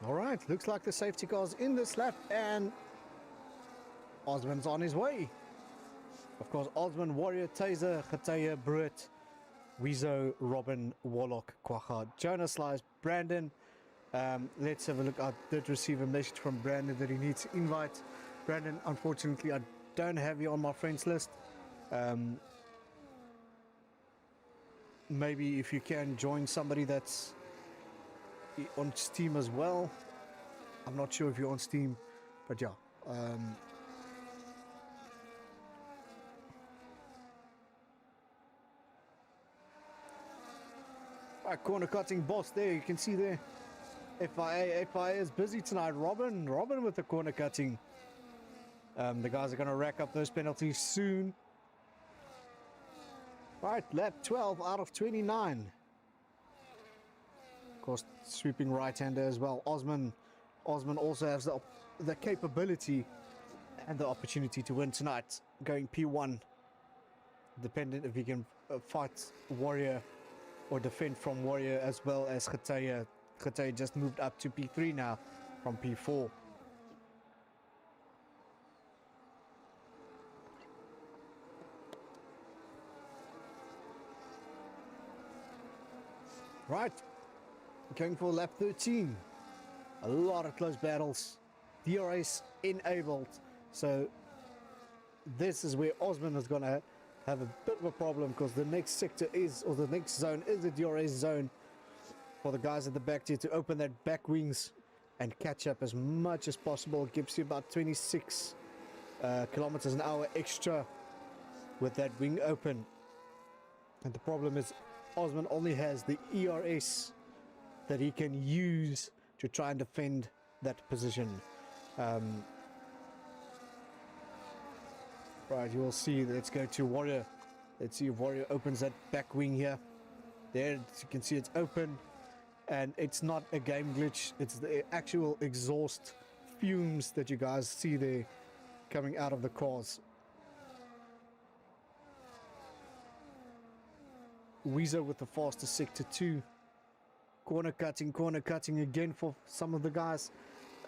All right, looks like the safety car's in this lap, and Osman's on his way. Of course, Osman, Warrior, Taser, Khataya, Brut, Weezo, Robin, Warlock, Quacha, Jonas, Slice, Brandon. Let's have a look. I did receive a message from Brandon that he needs to invite. Brandon, unfortunately, I don't have you on my friends list. Maybe if you can join somebody that's on Steam as well. I'm not sure if you're on Steam, but yeah. Right, corner cutting boss there. You can see there. FIA is busy tonight. Robin with the corner cutting. The guys are going to rack up those penalties soon. Right, lap 12 out of 29. Of course, sweeping right-hander as well. Osman also has the capability and the opportunity to win tonight. Going P1. Dependent if he can fight Warrior or defend from Warrior, as well as Khataya. Khataya just moved up to P3 now from P4. Right, going for lap 13. A lot of close battles. DRS enabled. So this is where Osman is going to have a bit of a problem, because the next sector is, or the next zone is the DRS zone for the guys at the back here to open that back wings and catch up as much as possible. It gives you about 26 kilometers an hour extra with that wing open. And the problem is Osman only has the ERS that he can use to try and defend that position. Right, you will see. Let's go to Warrior. Let's see if Warrior opens that back wing here. There, as you can see, it's open. And it's not a game glitch. It's the actual exhaust fumes that you guys see there coming out of the cars. Weezer with the fastest sector 2. Corner cutting again for some of the guys.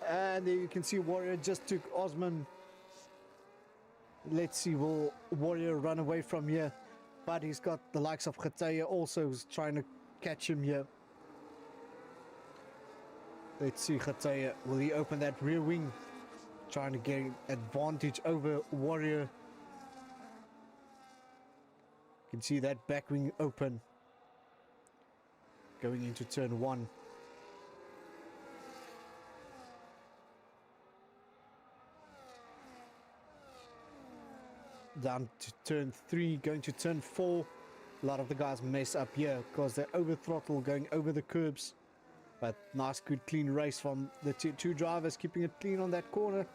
And there you can see Warrior just took Osman. Let's see, will Warrior run away from here? But he's got the likes of Khataya also who's trying to catch him here. Let's see, Khataya, will he open that rear wing? Trying to gain advantage over Warrior. You can see that back wing open. Going into turn 1. Down to turn 3, going to turn 4. A lot of the guys mess up here because they're over throttle, going over the curbs. But nice, good, clean race from the two drivers, keeping it clean on that corner.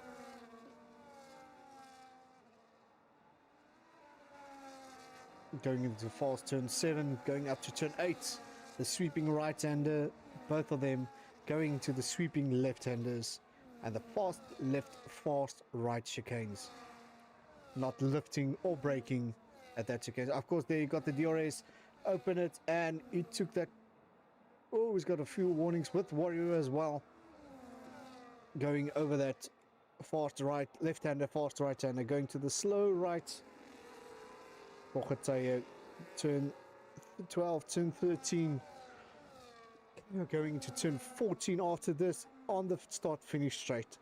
Going into fast turn 7, going up to turn 8. The sweeping right-hander, both of them going to the sweeping left-handers. And the fast left, fast right chicanes. Not lifting or braking at that chicane. Of course, there you got the DRS. Open it, and he took that. Oh, he's got a few warnings with Warrior as well. Going over that fast right, left-hander, fast right-hander. Going to the slow right. Turn 12, turn 13. Going into turn 14 after this on the start-finish straight.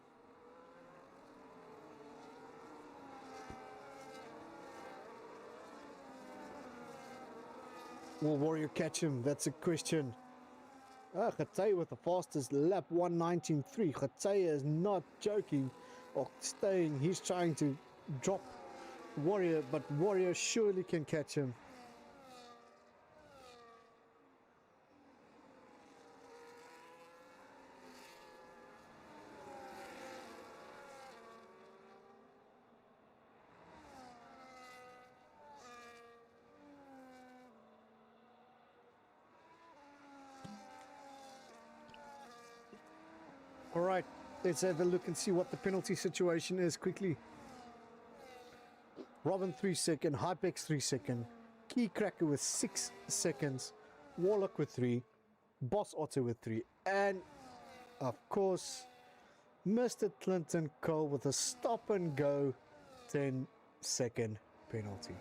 Will Warrior catch him? That's a question. Khataya with the fastest lap, 1:19.3. Khataya is not joking or staying. He's trying to drop Warrior, but Warrior surely can catch him. All right, let's have a look and see what the penalty situation is quickly. Robin 3 second, Hypex 3 second, Key Cracker with 6 seconds, Warlock with 3, Boss Otto with 3, and of course Mr. Clinton Cole with a stop and go 10-second penalty.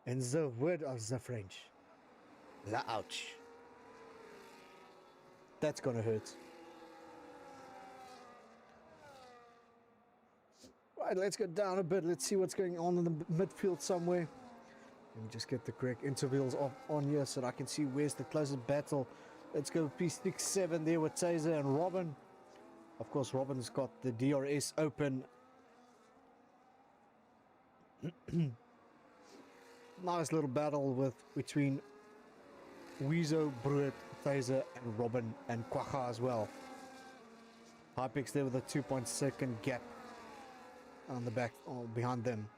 In the word of the French, la ouch. That's gonna hurt. Right, let's go down a bit. Let's see what's going on in the midfield somewhere. Let me just get the correct intervals on here so that I can see where's the closest battle. Let's go P67 there with Taser and Robin. Of course, Robin's got the DRS open. Nice little battle between Weezo, Bruit, Taser, and Robin, and Quagga as well. Hypex there with a 2.2 gap on the back, or behind them.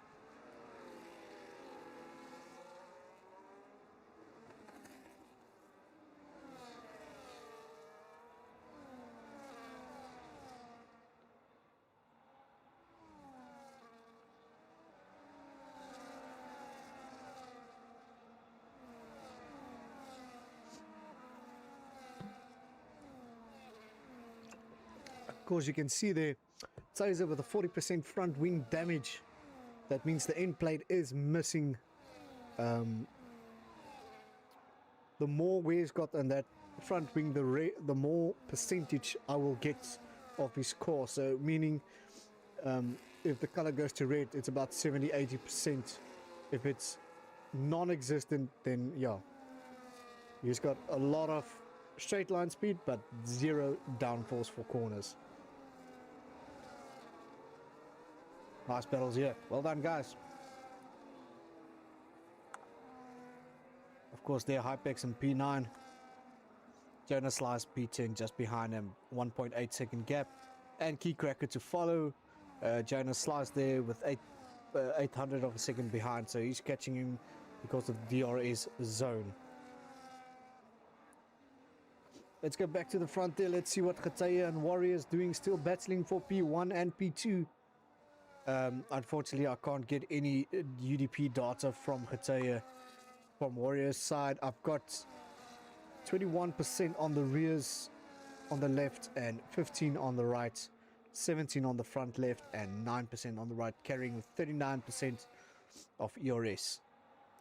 Of course, you can see there, Taser with a 40% front wing damage. That means the end plate is missing. The more wear's got on that front wing, the more percentage I will get of his core. So meaning, if the color goes to red, it's about 70-80%. If it's non-existent, then yeah, he's got a lot of straight line speed, but zero downforce for corners. Nice battles here. Well done, guys. Of course, they're Hypex and P9. Jonas Slice P10 just behind him. 1.8 second gap. And Keycracker to follow. Jonas Slice there with 800 of a second behind. So he's catching him because of the DRS zone. Let's go back to the front there. Let's see what Khataya and Warriors doing. Still battling for P1 and P2. Unfortunately, I can't get any UDP data from Khataya. From Warriors side, I've got 21% on the rears on the left and 15 on the right, 17 on the front left and 9% on the right, carrying 39% of ERS.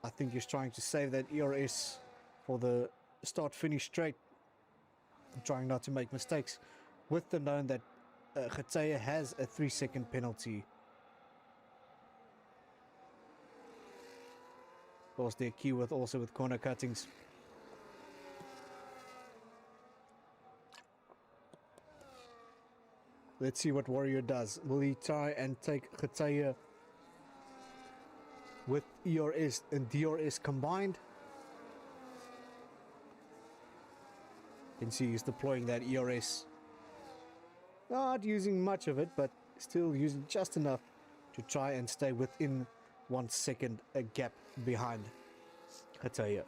I think he's trying to save that ERS for the start-finish straight. I'm trying not to make mistakes with the known that Khataya has a 3-second penalty. Of course, they're key also with corner cuttings. Let's see what Warrior does. Will he try and take Khataya with ERS and DRS combined? You can see he's deploying that ERS. Not using much of it, but still using just enough to try and stay within 1 second a gap behind Khataya.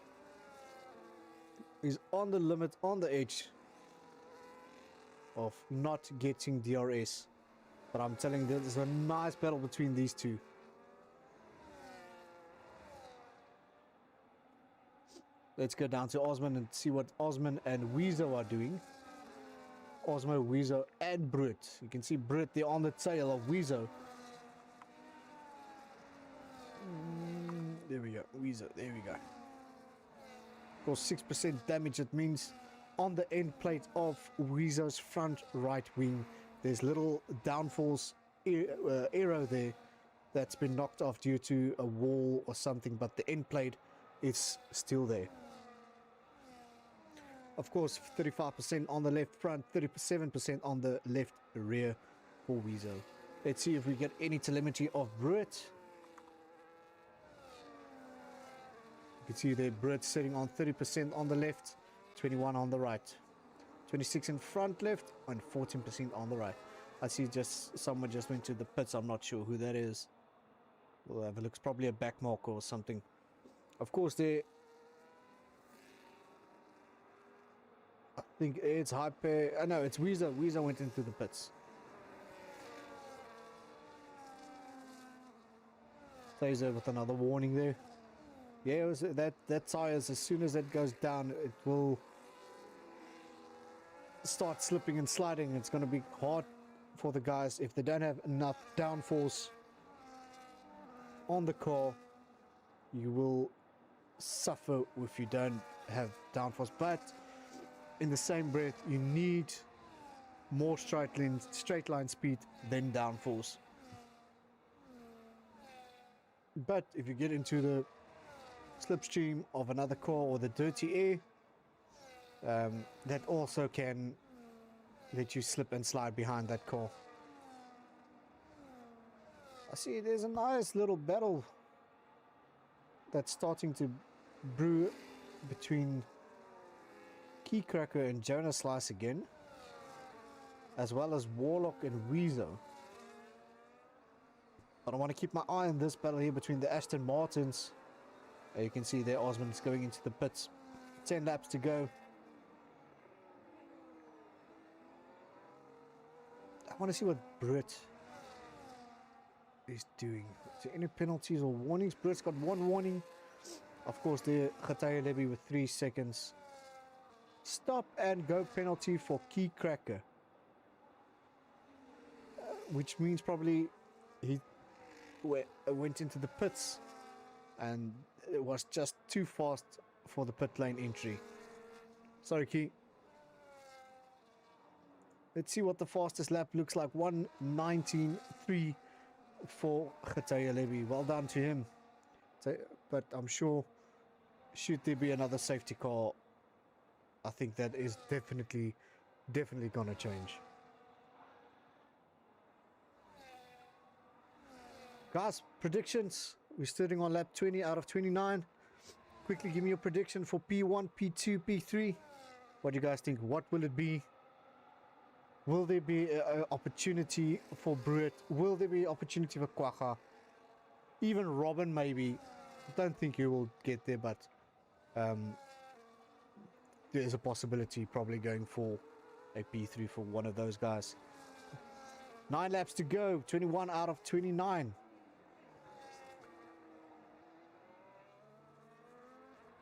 He's on the limit, on the edge of not getting DRS. But I'm telling you, there's a nice battle between these two. Let's go down to Osman and see what Osman and Weezo are doing. Osmo, Weezo, and Brut. You can see Brut there on the tail of Weezo. There we go, Weezo, there we go. Of course, 6% damage. It means on the end plate of Weezo's front right wing, there's little downforce arrow there that's been knocked off due to a wall or something, but the end plate is still there. Of course, 35% on the left front, 37% on the left rear for Weezo. Let's see if we get any telemetry of Brut. You can see there, Brut sitting on 30% on the left, 21 on the right, 26 in front left, and 14% on the right. I see just someone just went to the pits. I'm not sure who that is. We'll have a look. It's probably a back marker or something. Of course, there. I think it's Hyper. No, it's Weezo. Weezo went into the pits. Taser with another warning there. Yeah, it was that tires, as soon as that goes down, it will start slipping and sliding. It's going to be hard for the guys if they don't have enough downforce on the car, you will suffer if you don't have downforce. But in the same breath, you need more straight line speed than downforce. But if you get into the slipstream of another car or the dirty air, that also can let you slip and slide behind that car. I see there's a nice little battle that's starting to brew between Keycracker and Jonah Slice again, as well as Warlock and Weezo. But I want to keep my eye on this battle here between the Aston Martins. You can see there Osmond's going into the pits. 10 laps to go. I want to see what Brit is doing. Is there any penalties or warnings? Brit's got one warning. Of course, the Ghataya Levy with 3 seconds. Stop and go penalty for Keycracker. Which means probably he went into the pits and it was just too fast for the pit lane entry. Sorry, Key. Let's see what the fastest lap looks like. 1:19.3 for Ghataya Levy. Well done to him. So, but I'm sure, should there be another safety car, I think that is definitely gonna change. Guys, predictions. We're starting on lap 20 out of 29. Quickly give me your prediction for P1, P2, P3. What do you guys think? What will it be? Will there be an opportunity for Bruit? Will there be opportunity for Quagga? Even Robin maybe. Don't think he will get there, but there is a possibility probably going for a P3 for one of those guys. 9 laps to go. 21 out of 29.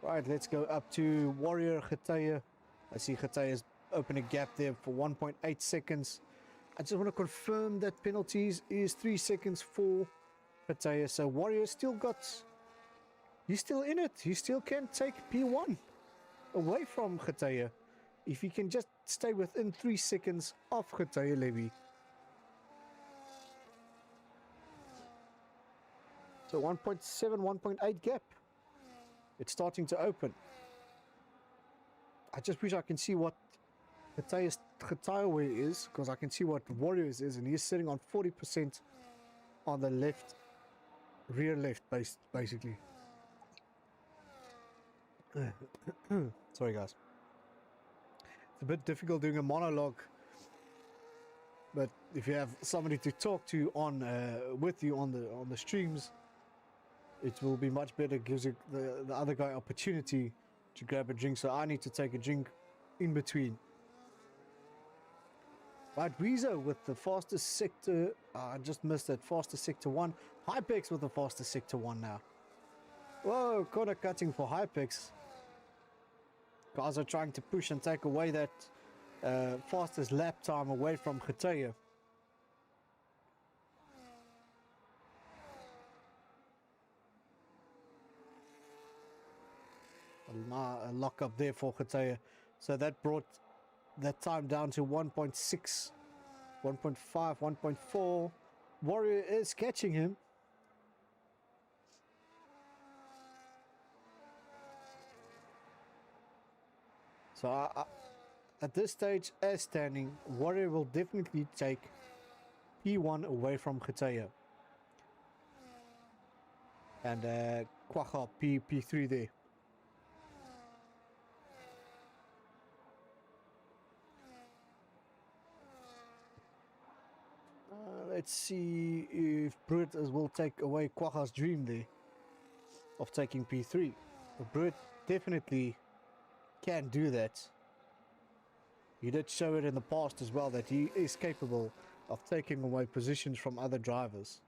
Right, let's go up to Warrior Ghataya. I see Ghataya open a gap there for 1.8 seconds. I just want to confirm that penalties is 3 seconds for Ghataya. So Warrior still got, he's still in it. He still can take P1 away from Ghataya if he can just stay within 3 seconds of Ghataya Levy. So 1.7, 1.8 gap. It's starting to open. I just wish I can see what Ghataya is, because I can see what Warriors is, and he's sitting on 40% on the left, rear left base, basically. Sorry guys. It's a bit difficult doing a monologue, but if you have somebody to talk to on with you on the streams, it will be much better. Gives the other guy opportunity to grab a drink, so I need to take a drink in between. Right, Weezo with the fastest sector. I just missed that. Fastest sector 1. Hypex with the fastest sector 1 now. Whoa, corner cutting for Hypex. Guys are trying to push and take away that fastest lap time away from Ghataya. A lock up there for Ghataya. So that brought that time down to 1.6, 1.5, 1.4. Warrior is catching him. So at this stage, as standing, Warrior will definitely take P1 away from Ghataya. And Quagga P3 there. Let's see if Brut will take away Quagga's dream there of taking P3. Brut definitely can do that. He did show it in the past as well that he is capable of taking away positions from other drivers.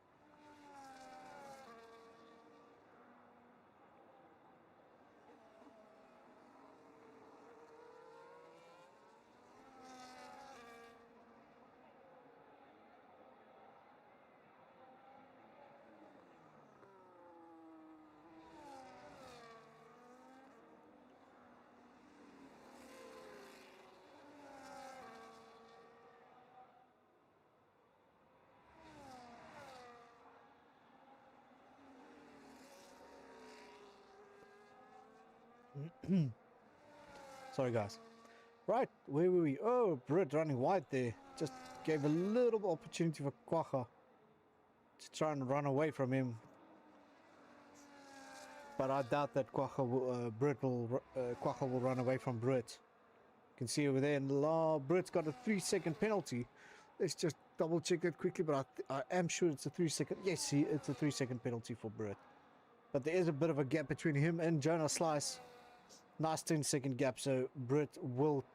Sorry, guys. Right, where were we? Oh, Brit running wide there. Just gave a little opportunity for Quagga to try and run away from him. But I doubt that Quagga will run away from Brit. You can see over there, and Brit's got a 3-second penalty. Let's just double check that quickly, but I am sure it's a 3-second. Yes, see, it's a 3-second penalty for Brit. But there is a bit of a gap between him and Jonah Slice. Nice 10-second gap, so Brit will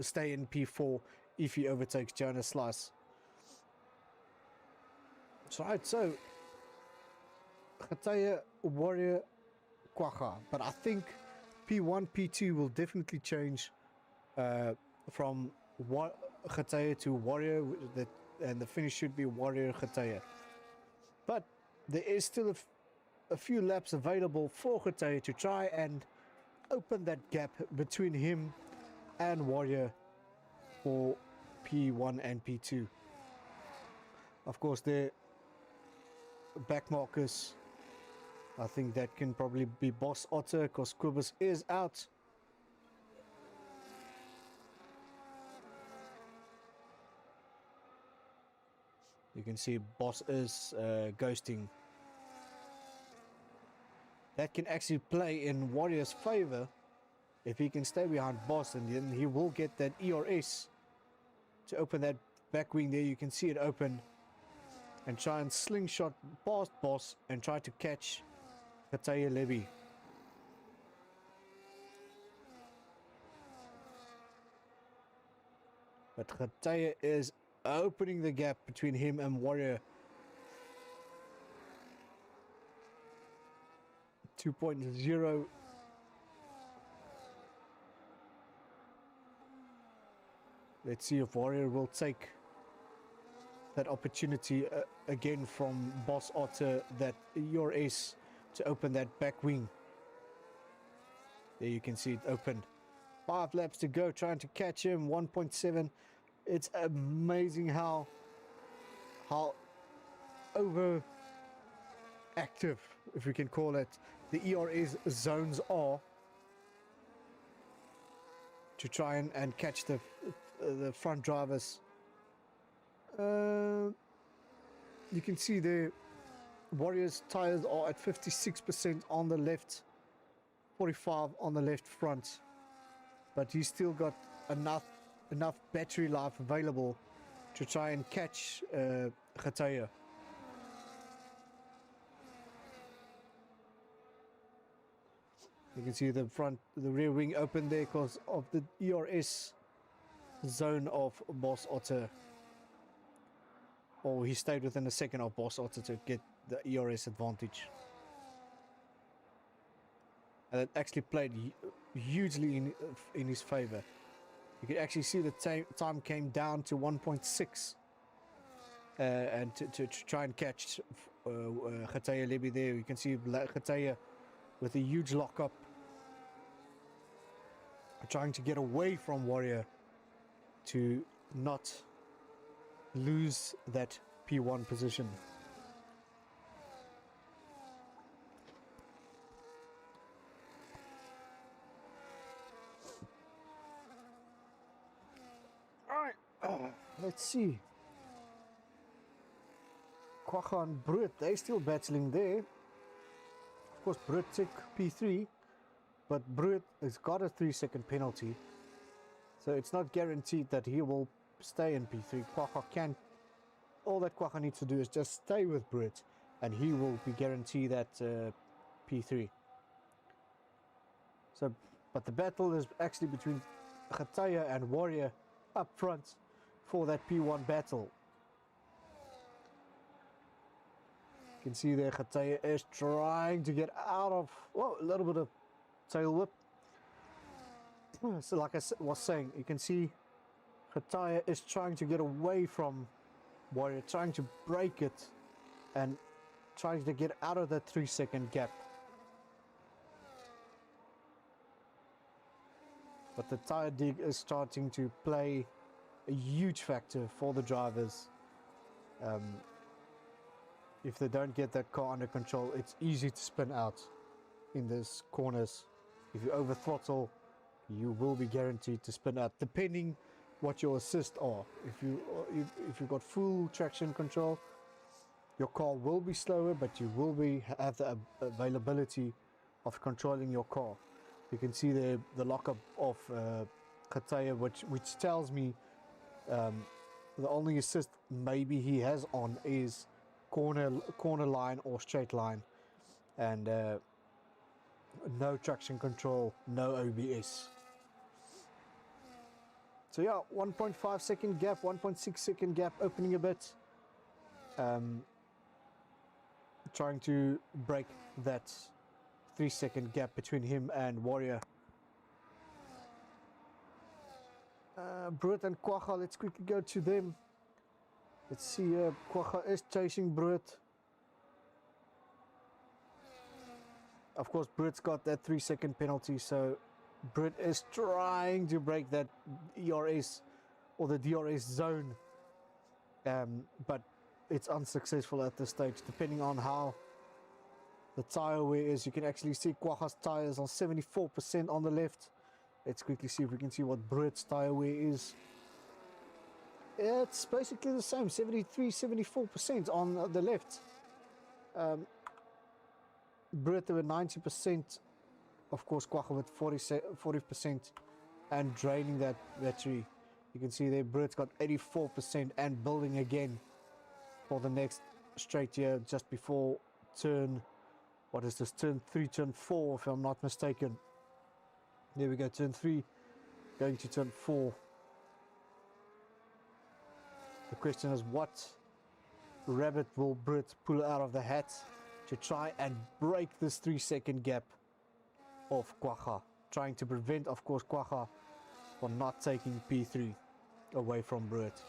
stay in P4 if he overtakes Jonah Slice. That's right, so Ghataya, Warrior, Quagga. But I think P1, P2 will definitely change from Ghataya to Warrior, and the finish should be Warrior Ghataya. But there is still a few laps available for Ghataya to try and open that gap between him and Warrior for P1 and P2. Of course, their back markers, I think that can probably be Boss Otter because Kubus is out. You can see Boss is ghosting. That can actually play in Warrior's favor if he can stay behind Boss, and then he will get that ERS to open that back wing there. You can see it open and try and slingshot past Boss and try to catch Ghataya Levy. But Ghataya is opening the gap between him and Warrior. 2.0. Let's see if Warrior will take that opportunity again from Boss Otter, that ERS to open that back wing. There you can see it open. 5 laps to go, trying to catch him. 1.7. It's amazing how overactive, if we can call it, the ERS zones are to try and catch the front drivers. You can see the Warriors tires are at 56% on the left, 45 on the left front, but he's still got enough battery life available to try and catch Ghataya. You can see the rear wing open there because of the ERS zone of Boss Otter. Or he stayed within a second of Boss Otter to get the ERS advantage. And it actually played hugely in his favor. You can actually see the time came down to 1.6. And to try and catch Ghataya Levy there. You can see Ghataya with a huge lockup, trying to get away from Warrior to not lose that P1 position. Alright, let's see. Quagga and Brut, they're still battling there. Of course, Brut took P3, but Brut has got a 3-second penalty, so it's not guaranteed that he will stay in P3. Quagga can. All that Quagga needs to do is just stay with Brut, and he will be guaranteed that P3. So, but the battle is actually between Ghataya and Warrior up front for that P1 battle. You can see there Ghataya is trying to get out of, well, a little bit of tail whip. So like I was saying, you can see Ghataya is trying to get away from Warrior, trying to break it and trying to get out of that 3-second gap. But the tire dig is starting to play a huge factor for the drivers. If they don't get that car under control, it's easy to spin out. in these corners. If you over throttle, you will be guaranteed to spin out, depending what your assist are. If you've got full traction control, your car will be slower, but you will have the availability of controlling your car. You can see the lockup of Khataya, which tells me the only assist maybe he has on is corner line or straight line, and no traction control, no OBS. So yeah, 1.5 second gap, 1.6 second gap, opening a bit. Trying to break that 3 second gap between him and Warrior. Brut and Quagga, let's quickly go to them. Let's see, Quagga is chasing Brut. Of course, Brut's got that 3 second penalty, so Brut is trying to break that ERS or the DRS zone, but it's unsuccessful at this stage, depending on how the tire wear is. You can actually see Quagga's tires are 74% on the left. Let's quickly see if we can see what Brut's tire wear is. It's basically the same, 73-74% on the left. Brut with 90%, of course Quagga with 40%, and draining that battery. You can see there Brut's got 84% and building again for the next straight here, just before turn, what is this, turn 3, turn 4 if I'm not mistaken. There we go, turn 3 going to turn 4. The question is, what rabbit will Brut pull out of the hat to try and break this 3 second gap of Quagga, trying to prevent, of course, Quagga from not taking P3 away from Brut.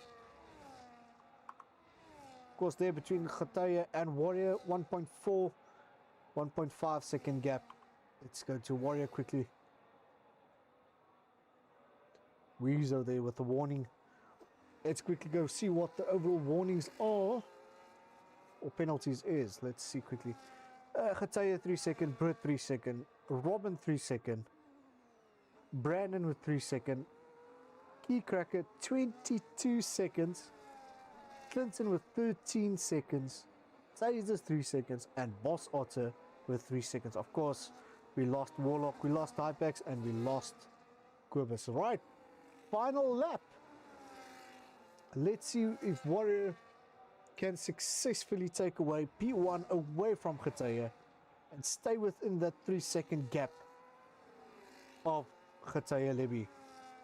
Of course, there between Khataya and Warrior, 1.4, 1.5 second gap. Let's go to Warrior quickly. Weezo there with the warning. Let's quickly go see what the overall warnings are, or penalties is. Let's see quickly. Khataya 3 second, Brut 3 second, Robin 3 second, Brandon with 3 second, Keycracker 22 seconds, Clinton with 13 seconds, Taser 3 seconds, and Boss Otter with 3 seconds. Of course, we lost Warlock, we lost Hypex, and we lost Quibus. Right, final lap. Let's see if Warrior can successfully take away P1 away from Khataya and stay within that 3 second gap of Khataya Libby.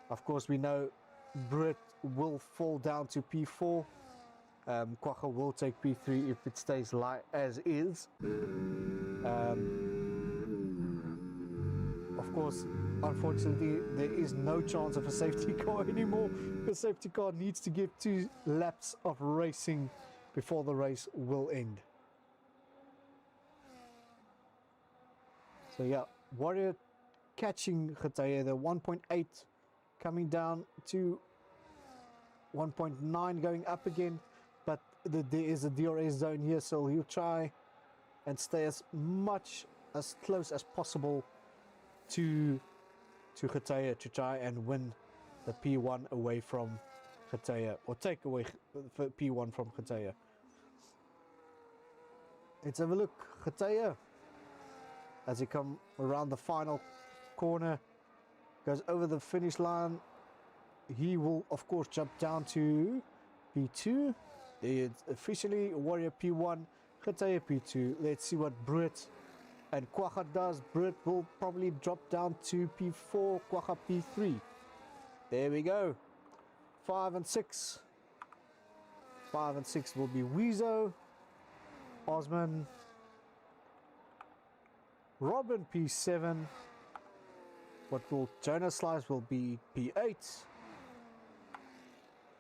Of course, we know Brut will fall down to P4. Quagga will take P3 if it stays as is. Of course, unfortunately, there is no chance of a safety car anymore. The safety car needs to give 2 laps of racing before the race will end. So yeah, Warrior catching Khataya, the 1.8 coming down to 1.9, going up again, but there is a DRS zone here, so he'll try and stay as close as possible to Khataya to try and win the P1 away from Khataya, or take away P1 from Khataya. Let's have a look. Khataya, as he come around the final corner, goes over the finish line. He will, of course, jump down to P2. It's officially Warrior P1, Khataya P2. Let's see what Brut and Quagga does. Brut will probably drop down to P4, Quagga P3. There we go. 5 and 6. 5 and 6 will be Weezo, Osman, Robin P7. What will Jonas Slice will be P8.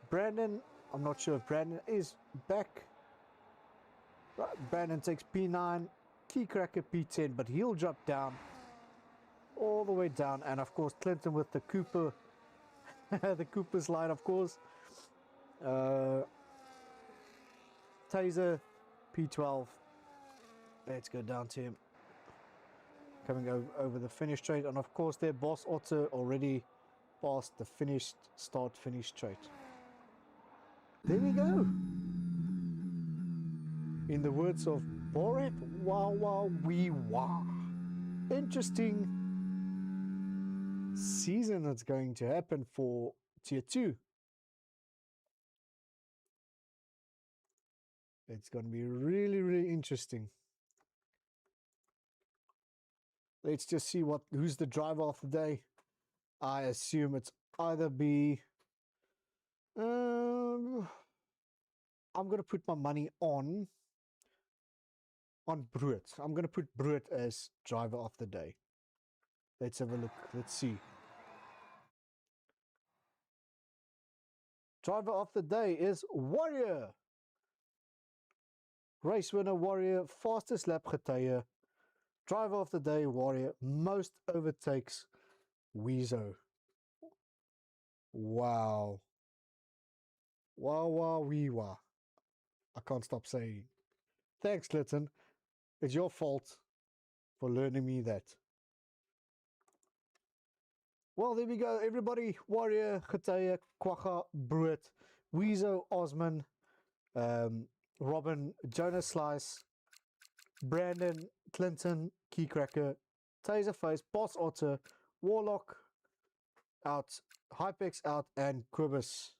Brandon, I'm not sure if Brandon is back. Right, Brandon takes P9, Keycracker P10, but he'll drop down, all the way down. And of course Clinton with the Cooper, the Cooper slide, of course. Taser P12. Let's go down to him. coming over the finish straight. And of course, their boss Otto already passed the start finish straight. There we go. In the words of Borat, wow, wow, wee, wah. Interesting season that's going to happen for Tier 2. It's going to be really, really interesting. Let's just see who's the driver of the day. I assume it's either be... I'm going to put my money on Brood. I'm going to put Brood as driver of the day. Let's have a look. Let's see. Driver of the day is Warrior. Race winner Warrior, fastest lap getuie. Driver of the day Warrior, most overtakes Weezo. Wow. Wow, wow, wee, wah. I can't stop saying. Thanks, Clinton. It's your fault for learning me that. Well, there we go, everybody. Warrior, getuie, Quagga, Brood, Weezo, Osman, Robin, Jonas Slice, Brandon, Clinton, Keycracker, Taserface, Boss Otter, Warlock out, Hypex out, and Quibus.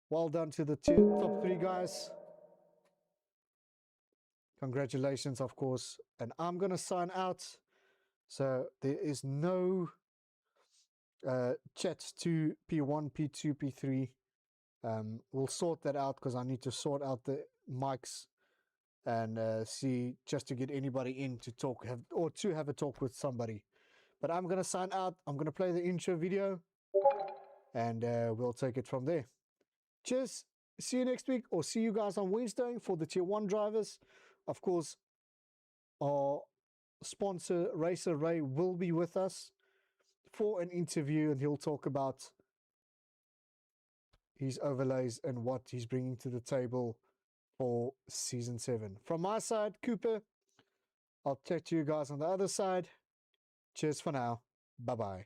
Well done to the top 3 guys. Congratulations, of course. And I'm going to sign out. So there is no chat to P1, P2, P3. We'll sort that out because I need to sort out the mics and see just to get anybody in to talk or to have a talk with somebody. But I'm going to sign out. I'm going to play the intro video and we'll take it from there. Cheers. See you next week or see you guys on Wednesday for the Tier 1 drivers. Of course, our sponsor, Racer Ray, will be with us for an interview and he'll talk about his overlays and what he's bringing to the table for Season 7. From my side, Cooper, I'll chat to you guys on the other side. Cheers for now. Bye-bye.